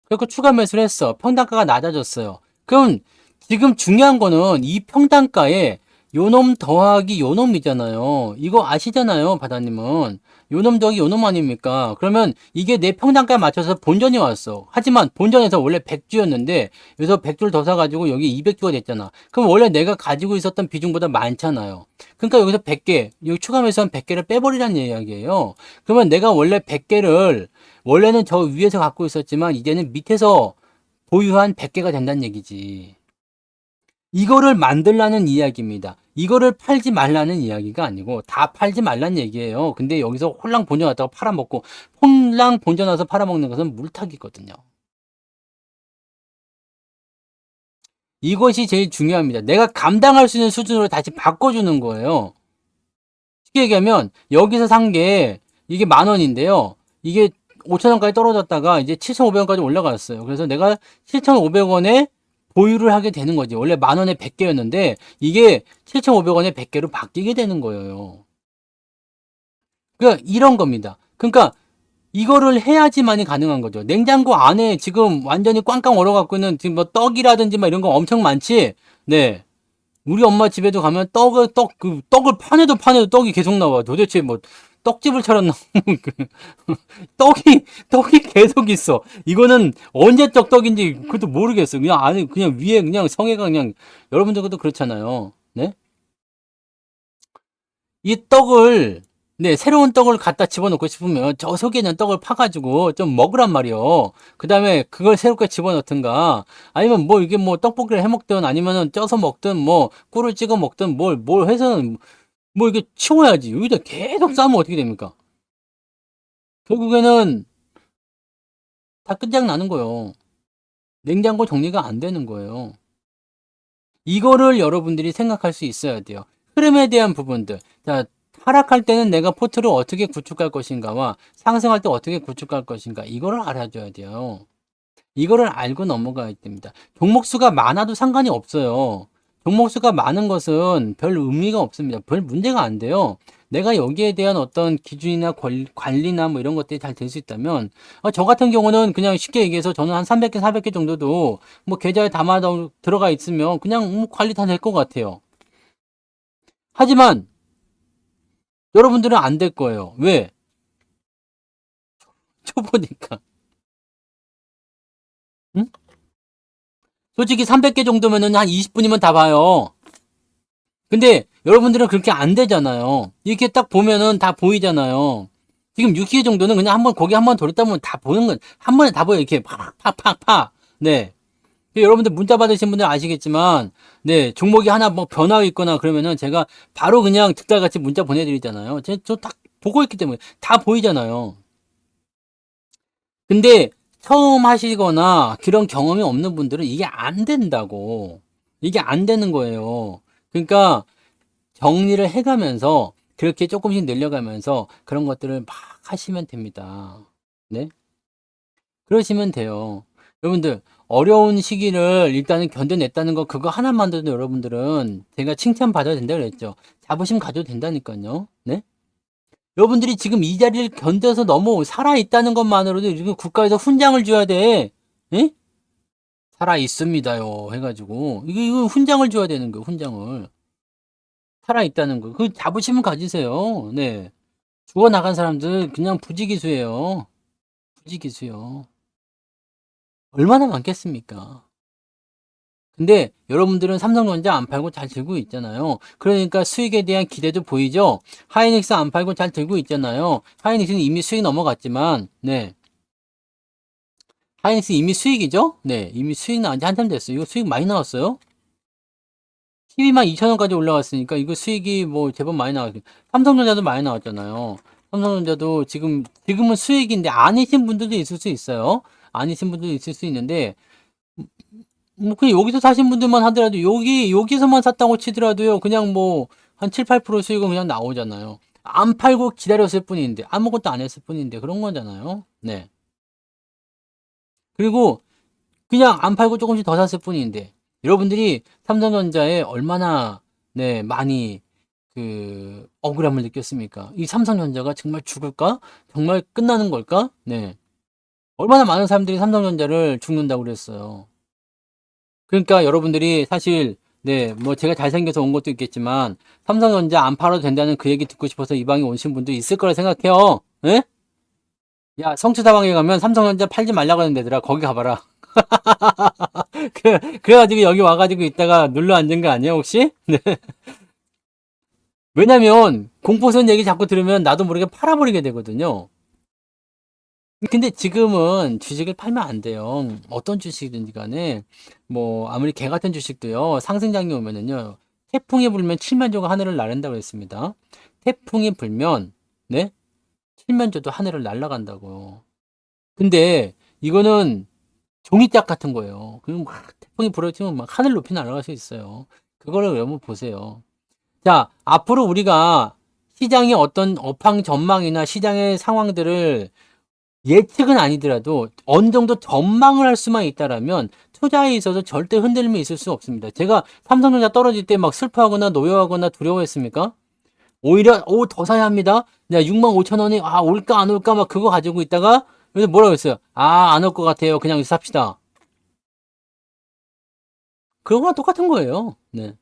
그리고 추가 매수를 했어. 평단가가 낮아졌어요. 그럼 지금 중요한 거는 이 평단가에 요놈 더하기 요놈이잖아요. 이거 아시잖아요, 바다님은. 요놈 더하기 요놈 아닙니까? 그러면 이게 내 평단가에 맞춰서 본전이 왔어. 하지만 본전에서 원래 100주였는데 여기서 100주를 더 사가지고 여기 200주가 됐잖아. 그럼 원래 내가 가지고 있었던 비중보다 많잖아요. 그러니까 여기서 100개, 여기 추가 매수한 100개를 빼버리라는 이야기예요. 그러면 내가 원래 100개를 원래는 저 위에서 갖고 있었지만 이제는 밑에서 보유한 100개가 된다는 얘기지. 이거를 만들라는 이야기입니다. 이거를 팔지 말라는 이야기가 아니고 다 팔지 말라는 얘기예요. 근데 여기서 홀랑 본전 왔다가 팔아먹고 홀랑 본전 와서 팔아먹는 것은 물타기거든요. 이것이 제일 중요합니다. 내가 감당할 수 있는 수준으로 다시 바꿔주는 거예요. 쉽게 얘기하면 여기서 산 게 이게 10,000원인데요. 이게 5,000원까지 떨어졌다가 이제 7,500원까지 올라갔어요. 그래서 내가 7,500원에 보유를 하게 되는 거지. 원래 10,000원에 100개였는데 이게 7,500원에 100개로 바뀌게 되는 거예요. 그러니까 이런 겁니다. 그러니까 이거를 해야지만이 가능한 거죠. 냉장고 안에 지금 완전히 꽝꽝 얼어갖고 있는 지금 뭐 떡이라든지 막 이런 거 엄청 많지. 네. 우리 엄마 집에도 가면 떡을 파내도 떡이 계속 나와. 도대체 뭐 떡집을 차렸나? 떡이 계속 있어. 이거는 언제적 떡인지 그것도 모르겠어. 그냥 안에, 그냥 위에 그냥 성에가 그냥, 여러분들도 그렇잖아요. 네? 이 떡을, 네, 새로운 떡을 갖다 집어넣고 싶으면 저 속에 있는 떡을 파가지고 좀 먹으란 말이요. 그 다음에 그걸 새롭게 집어넣든가, 아니면 뭐 이게 뭐 떡볶이를 해 먹든 아니면은 쪄서 먹든 뭐 꿀을 찍어 먹든 뭘 해서는 뭐 이게 치워야지. 여기다 계속 싸면 어떻게 됩니까? 결국에는 다 끝장나는 거예요. 냉장고 정리가 안 되는 거예요. 이거를 여러분들이 생각할 수 있어야 돼요. 흐름에 대한 부분들. 자, 하락할 때는 내가 포트를 어떻게 구축할 것인가와 상승할 때 어떻게 구축할 것인가 이거를 알아줘야 돼요. 이거를 알고 넘어가야 됩니다. 종목 수가 많아도 상관이 없어요. 종목 수가 많은 것은 별 의미가 없습니다. 별 문제가 안 돼요. 내가 여기에 대한 어떤 기준이나 관리나 뭐 이런 것들이 잘 될 수 있다면, 저 같은 경우는 그냥 쉽게 얘기해서 저는 한 300개, 400개 정도도 뭐 계좌에 담아 들어가 있으면 그냥 관리 다 될 것 같아요. 하지만 여러분들은 안 될 거예요. 왜? 초보니까. 응? 솔직히 300개 정도면은 한 20분이면 다 봐요. 근데 여러분들은 그렇게 안 되잖아요. 이렇게 딱 보면은 다 보이잖아요. 지금 6개 정도는 그냥 한번 고개 한번 돌렸다 보면 다 보는 건 한 번에 다 보여. 이렇게 팍팍팍팍. 네. 여러분들 문자 받으신 분들 아시겠지만, 네, 종목이 하나 뭐 변화가 있거나 그러면은 제가 바로 그냥 득달같이 문자 보내드리잖아요. 저 딱 보고 있기 때문에 다 보이잖아요. 근데 처음 하시거나 그런 경험이 없는 분들은 이게 안 된다고. 이게 안 되는 거예요. 그러니까 정리를 해가면서 그렇게 조금씩 늘려가면서 그런 것들을 막 하시면 됩니다. 네? 그러시면 돼요. 여러분들, 어려운 시기를 일단은 견뎌냈다는 거, 그거 하나만으로도 여러분들은 제가 칭찬받아야 된다고 그랬죠. 자부심 가져도 된다니까요. 네? 여러분들이 지금 이 자리를 견뎌서 너무 살아있다는 것만으로도 지금 국가에서 훈장을 줘야 돼. 예? 살아있습니다요. 해가지고. 이거 훈장을 줘야 되는 거예요, 훈장을. 살아있다는 거. 그 자부심을 가지세요. 네. 죽어나간 사람들 그냥 부지기수예요. 부지기수요. 얼마나 많겠습니까? 근데 여러분들은 삼성전자 안 팔고 잘 들고 있잖아요. 그러니까 수익에 대한 기대도 보이죠? 하이닉스 안 팔고 잘 들고 있잖아요. 하이닉스는 이미 수익 넘어갔지만, 네. 하이닉스 이미 수익이죠? 네. 이미 수익 나온 지 한참 됐어요. 이거 수익 많이 나왔어요? 12만 2천원까지 올라갔으니까 이거 수익이 뭐 제법 많이 나왔어요. 삼성전자도 많이 나왔잖아요. 삼성전자도 지금은 수익인데 아니신 분들도 있을 수 있어요. 아니신 분들도 있을 수 있는데, 뭐 그냥 여기서 사신 분들만 하더라도 여기서만 샀다고 치더라도요. 그냥 뭐 한 7, 8% 수익은 그냥 나오잖아요. 안 팔고 기다렸을 뿐인데 아무것도 안 했을 뿐인데 그런 거잖아요. 네. 그리고 그냥 안 팔고 조금씩 더 샀을 뿐인데 여러분들이 삼성전자에 얼마나 네, 많이 억울함을 느꼈습니까? 이 삼성전자가 정말 죽을까? 정말 끝나는 걸까? 네. 얼마나 많은 사람들이 삼성전자를 죽는다고 그랬어요. 그러니까 여러분들이 사실 네, 뭐 제가 잘생겨서 온 것도 있겠지만 삼성전자 안 팔아도 된다는 그 얘기 듣고 싶어서 이 방에 오신 분도 있을 거라 생각해요. 예? 야, 성취다방에 가면 삼성전자 팔지 말라고 하는 데더라. 거기 가봐라. 그래가지고 여기 와가지고 있다가 눌러 앉은 거 아니야, 혹시? 네. 왜냐면 공포스러운 얘기 자꾸 들으면 나도 모르게 팔아버리게 되거든요. 근데 지금은 주식을 팔면 안 돼요. 어떤 주식이든지 간에 뭐 아무리 개 같은 주식도요. 상승장이 오면은요. 태풍이 불면 칠면조가 하늘을 나른다고 했습니다. 태풍이 불면 네? 칠면조도 하늘을 날아간다고요. 근데 이거는 종이짝 같은 거예요. 그럼 막 태풍이 불어치면 막 하늘 높이 날아갈 수 있어요. 그거를 여러분 보세요. 자, 앞으로 우리가 시장의 어떤 업황 전망이나 시장의 상황들을 예측은 아니더라도 어느 정도 전망을 할 수만 있다라면 투자에 있어서 절대 흔들림이 있을 수 없습니다. 제가 삼성전자 떨어질 때 막 슬퍼하거나 노여하거나 두려워했습니까? 오히려 더 사야 합니다. 내가 6만 5천 원이 올까 안 올까 막 그거 가지고 있다가 그래서 뭐라고 했어요? 안 올 것 같아요. 그냥 삽시다. 그런 거랑 똑같은 거예요. 네.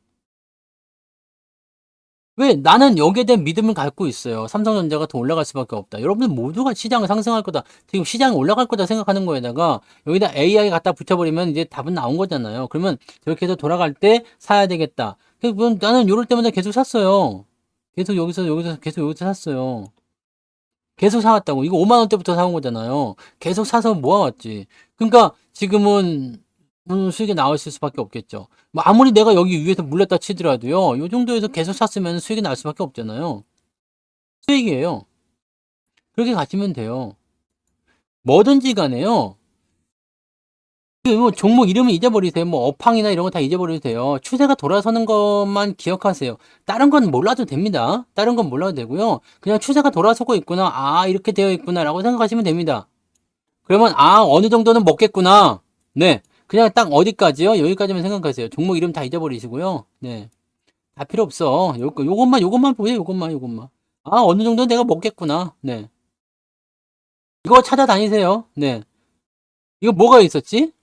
왜 나는 여기에 대한 믿음을 갖고 있어요. 삼성전자가 더 올라갈 수밖에 없다. 여러분 모두가 시장을 상승할 거다. 지금 시장이 올라갈 거다 생각하는 거에다가 여기다 AI 갖다 붙여버리면 이제 답은 나온 거잖아요. 그러면 저렇게 해서 돌아갈 때 사야 되겠다. 그럼 나는 요럴 때마다 계속 샀어요. 계속 여기서 계속 여기서 샀어요. 계속 사왔다고. 이거 5만 원대부터 사온 거잖아요. 계속 사서 모아왔지. 그러니까 지금은 수익이 나왔을 수밖에 없겠죠. 뭐 아무리 내가 여기 위에서 물렸다 치더라도요. 요 정도에서 계속 샀으면 수익이 날 수밖에 없잖아요. 수익이에요. 그렇게 가시면 돼요. 뭐든지 간에요. 뭐 종목 이름은 잊어버리세요. 뭐 업황이나 이런 거 다 잊어버려도 돼요. 추세가 돌아서는 것만 기억하세요. 다른 건 몰라도 됩니다. 다른 건 몰라도 되고요. 그냥 추세가 돌아서고 있구나. 아, 이렇게 되어 있구나라고 생각하시면 됩니다. 그러면 아, 어느 정도는 먹겠구나. 네. 그냥 딱 어디까지요? 여기까지만 생각하세요. 종목 이름 다 잊어버리시고요. 네. 다 필요 없어. 요것만 보세요. 요것만. 아, 어느 정도는 내가 먹겠구나. 네. 이거 찾아다니세요. 네. 이거 뭐가 있었지?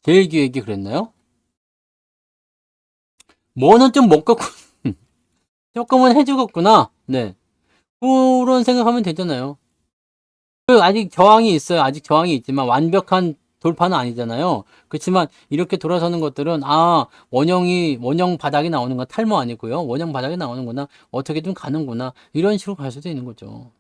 제일기획이 그랬나요? 뭐는 좀 먹겠구, 조금은 해주겠구나. 네. 그런 생각하면 되잖아요. 아직 저항이 있어요. 아직 저항이 있지만 완벽한 돌파는 아니잖아요. 그렇지만 이렇게 돌아서는 것들은 아, 원형 바닥이 나오는구나. 탈모 아니고요. 원형 바닥이 나오는구나. 어떻게든 가는구나. 이런 식으로 갈 수도 있는 거죠.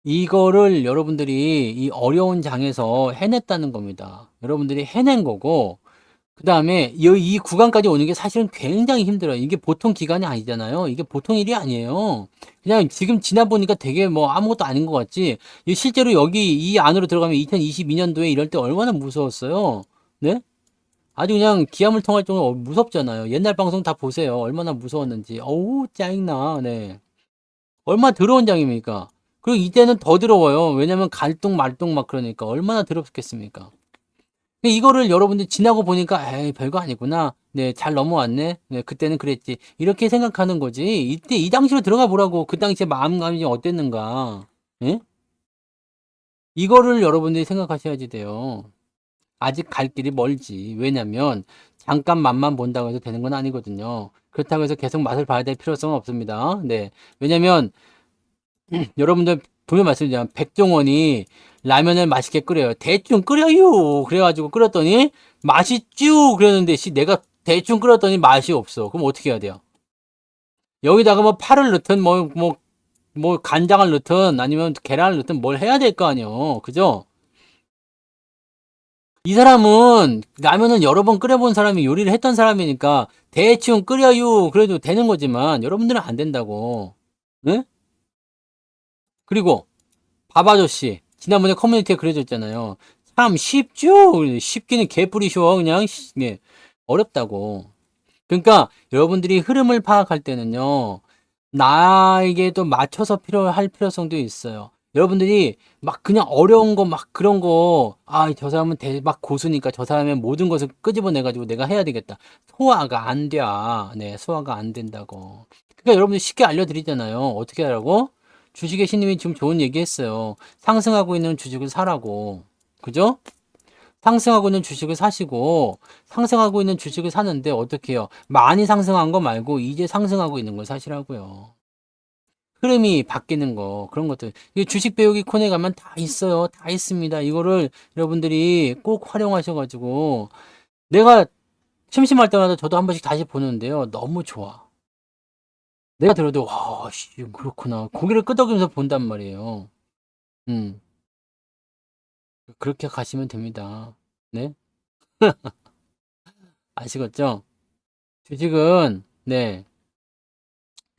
이거를 여러분들이 이 어려운 장에서 해냈다는 겁니다. 여러분들이 해낸 거고, 그 다음에 이 구간까지 오는 게 사실은 굉장히 힘들어요. 이게 보통 기간이 아니잖아요. 이게 보통 일이 아니에요. 그냥 지금 지나보니까 되게 뭐 아무것도 아닌 것 같지. 실제로 여기 이 안으로 들어가면 2022년도에 이럴 때 얼마나 무서웠어요. 네? 아주 그냥 기암을 통할 정도로 무섭잖아요. 옛날 방송 다 보세요. 얼마나 무서웠는지. 어우, 짜증나. 네. 얼마나 더러운 장입니까? 그리고 이때는 더 더러워요. 왜냐면 갈뚱말뚱 막 그러니까 얼마나 더럽겠습니까? 이거를 여러분들이 지나고 보니까 에이 별거 아니구나. 네, 잘 넘어왔네. 네, 그때는 그랬지. 이렇게 생각하는 거지. 이때 이 당시로 들어가 보라고. 그 당시에 마음가짐이 어땠는가. 예? 이거를 여러분들이 생각하셔야지 돼요. 아직 갈 길이 멀지. 왜냐면 잠깐 맛만 본다고 해서 되는 건 아니거든요. 그렇다고 해서 계속 맛을 봐야 될 필요성은 없습니다. 네. 왜냐면 여러분들 분명 말씀드리지만 백종원이 라면을 맛있게 끓여요. 대충 끓여요. 그래가지고 끓였더니 맛이 쭉 그랬는데 내가 대충 끓였더니 맛이 없어. 그럼 어떻게 해야 돼요? 여기다가 뭐 파를 넣든 뭐 간장을 넣든 아니면 계란을 넣든 뭘 해야 될 거 아니에요. 그죠? 이 사람은 라면을 여러 번 끓여본 사람이 요리를 했던 사람이니까 대충 끓여요. 그래도 되는 거지만 여러분들은 안 된다고. 네? 그리고 밥 아저씨 지난번에 커뮤니티에 그려줬잖아요. 참 쉽죠? 쉽기는 개뿔이 쉬워 그냥 네. 어렵다고. 그러니까 여러분들이 흐름을 파악할 때는요. 나에게도 맞춰서 필요할 필요성도 있어요. 여러분들이 막 그냥 어려운 거 막 그런 거, 아, 저 사람은 대박 고수니까 저 사람의 모든 것을 끄집어내가지고 내가 해야 되겠다. 소화가 안 돼. 네, 소화가 안 된다고. 그러니까 여러분들 쉽게 알려드리잖아요. 어떻게 하라고? 주식의 신님이 지금 좋은 얘기 했어요. 상승하고 있는 주식을 사라고. 그죠? 상승하고 있는 주식을 사시고, 상승하고 있는 주식을 사는데 어떻게 해요? 많이 상승한 거 말고 이제 상승하고 있는 걸 사시라고요. 흐름이 바뀌는 거, 그런 것들. 이 주식 배우기 코너에 가면 다 있어요. 다 있습니다. 이거를 여러분들이 꼭 활용하셔가지고, 내가 심심할 때마다 저도 한 번씩 다시 보는데요. 너무 좋아. 내가 들어도, 와, 씨, 그렇구나. 고개를 끄덕이면서 본단 말이에요. 음, 그렇게 가시면 됩니다. 네? 아시겠죠? 주식은, 네,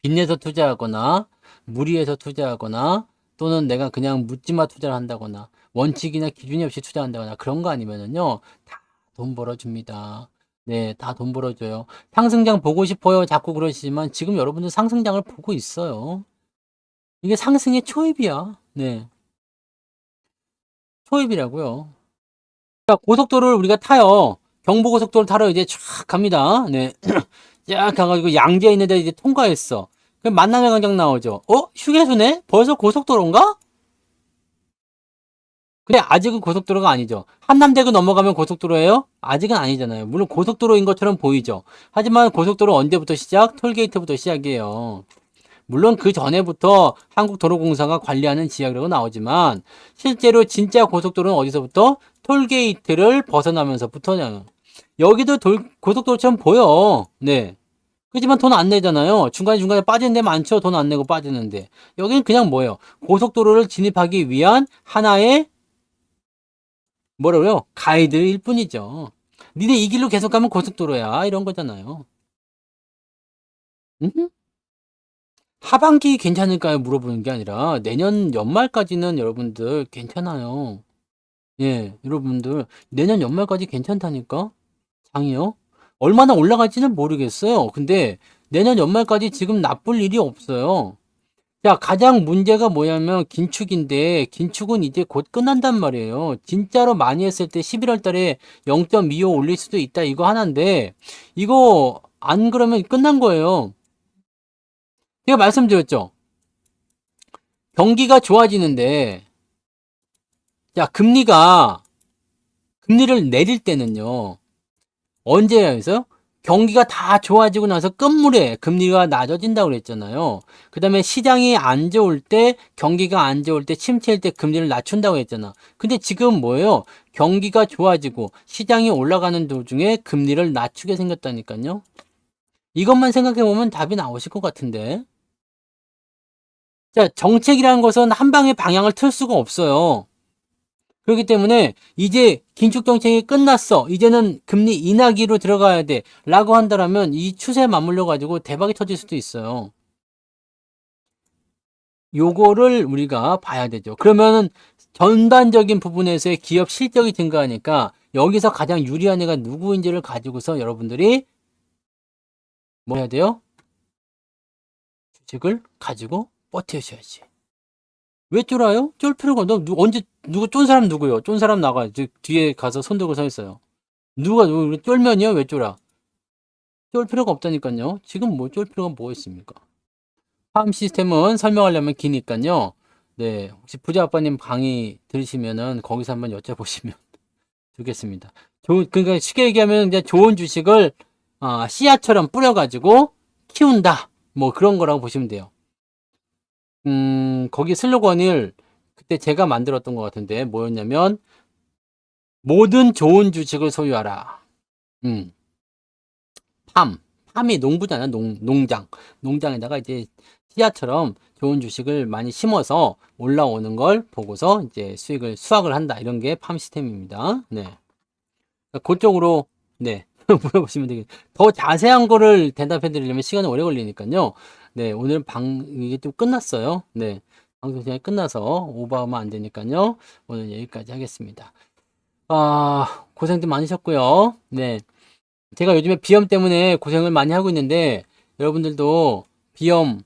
빚내서 투자하거나, 무리해서 투자하거나, 또는 내가 그냥 묻지마 투자를 한다거나, 원칙이나 기준이 없이 투자한다거나, 그런 거 아니면은요, 다 돈 벌어줍니다. 네, 다 돈 벌어줘요. 상승장 보고 싶어요. 자꾸 그러시지만, 지금 여러분들 상승장을 보고 있어요. 이게 상승의 초입이야. 네, 초입이라고요. 자, 고속도로를 우리가 타요. 경부고속도로 타러 이제 쫙 갑니다. 네. 쫙 가가지고 양재 있는 데 이제 통과했어. 그럼 만남의 광장 나오죠. 휴게소네? 벌써 고속도로인가? 근데 아직은 고속도로가 아니죠. 한남대교 넘어가면 고속도로예요? 아직은 아니잖아요. 물론 고속도로인 것처럼 보이죠. 하지만 고속도로 언제부터 시작? 톨게이트부터 시작이에요. 물론 그 전에부터 한국도로공사가 관리하는 지역이라고 나오지만 실제로 진짜 고속도로는 어디서부터? 톨게이트를 벗어나면서부터냐. 여기도 고속도로처럼 보여. 네. 그렇지만 돈 안 내잖아요. 중간중간에 빠지는 데 많죠. 돈 안 내고 빠지는데. 여기는 그냥 뭐예요? 고속도로를 진입하기 위한 하나의 뭐라고요? 가이드일 뿐이죠. 니네 이 길로 계속 가면 고속도로야. 이런 거잖아요. 음? 하반기 괜찮을까요? 물어보는 게 아니라 내년 연말까지는 여러분들 괜찮아요. 예, 여러분들 내년 연말까지 괜찮다니까? 장이요? 얼마나 올라갈지는 모르겠어요. 근데 내년 연말까지 지금 나쁠 일이 없어요. 자, 가장 문제가 뭐냐면 긴축인데 긴축은 이제 곧 끝난단 말이에요. 진짜로 많이 했을 때 11월 달에 0.25 올릴 수도 있다. 이거 하나인데 이거 안 그러면 끝난 거예요. 제가 말씀드렸죠. 경기가 좋아지는데 자, 금리를 내릴 때는요. 언제야 해서 경기가 다 좋아지고 나서 끝물에 금리가 낮아진다고 그랬잖아요. 그 다음에 시장이 안 좋을 때, 경기가 안 좋을 때, 침체일 때 금리를 낮춘다고 했잖아. 근데 지금 뭐예요? 경기가 좋아지고 시장이 올라가는 도중에 금리를 낮추게 생겼다니까요. 이것만 생각해 보면 답이 나오실 것 같은데. 자, 정책이라는 것은 한 방에 방향을 틀 수가 없어요. 그렇기 때문에 이제 긴축 정책이 끝났어. 이제는 금리 인하기로 들어가야 돼. 라고 한다면 이 추세에 맞물려 가지고 대박이 터질 수도 있어요. 요거를 우리가 봐야 되죠. 그러면은 전반적인 부분에서의 기업 실적이 증가하니까 여기서 가장 유리한 애가 누구인지를 가지고서 여러분들이 뭐 해야 돼요? 주식을 가지고 버텨셔야지. 왜 쫄아요? 쫄 필요가 언제 누구 쫀 사람 누구요? 쫀 사람 나가. 뒤에 가서 손 들고 서 있어요. 누가 쫄면이요? 왜 쫄아? 쫄 필요가 없다니까요. 지금 뭐 쫄 필요가 뭐 있습니까? 팜 시스템은 설명하려면 기니까요. 네, 혹시 부자 아빠님 강의 들으시면은 거기서 한번 여쭤보시면 좋겠습니다. 그러니까 쉽게 얘기하면 이제 좋은 주식을 씨앗처럼 뿌려가지고 키운다. 뭐 그런 거라고 보시면 돼요. 거기 슬로건을 그때 제가 만들었던 것 같은데 뭐였냐면 모든 좋은 주식을 소유하라. 음, 팜이 농부잖아. 농장. 농장에다가 이제 씨앗처럼 좋은 주식을 많이 심어서 올라오는 걸 보고서 이제 수확을 한다. 이런 게 팜 시스템입니다. 네. 그쪽으로, 네. 물어보시면 되겠 더 자세한 거를 대답해 드리려면 시간이 오래 걸리니까요. 네. 오늘 이게 좀 끝났어요. 네. 방송 시간이 끝나서 오버하면 안 되니까요. 오늘 여기까지 하겠습니다. 고생도 많으셨고요. 네. 제가 요즘에 비염 때문에 고생을 많이 하고 있는데 여러분들도 비염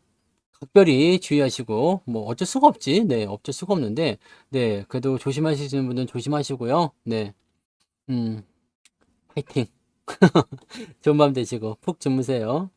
각별히 주의하시고 뭐 어쩔 수가 없지. 네, 어쩔 수가 없는데 네, 그래도 조심하시는 분들은 조심하시고요. 네, 음, 파이팅. 좋은 밤 되시고 푹 주무세요.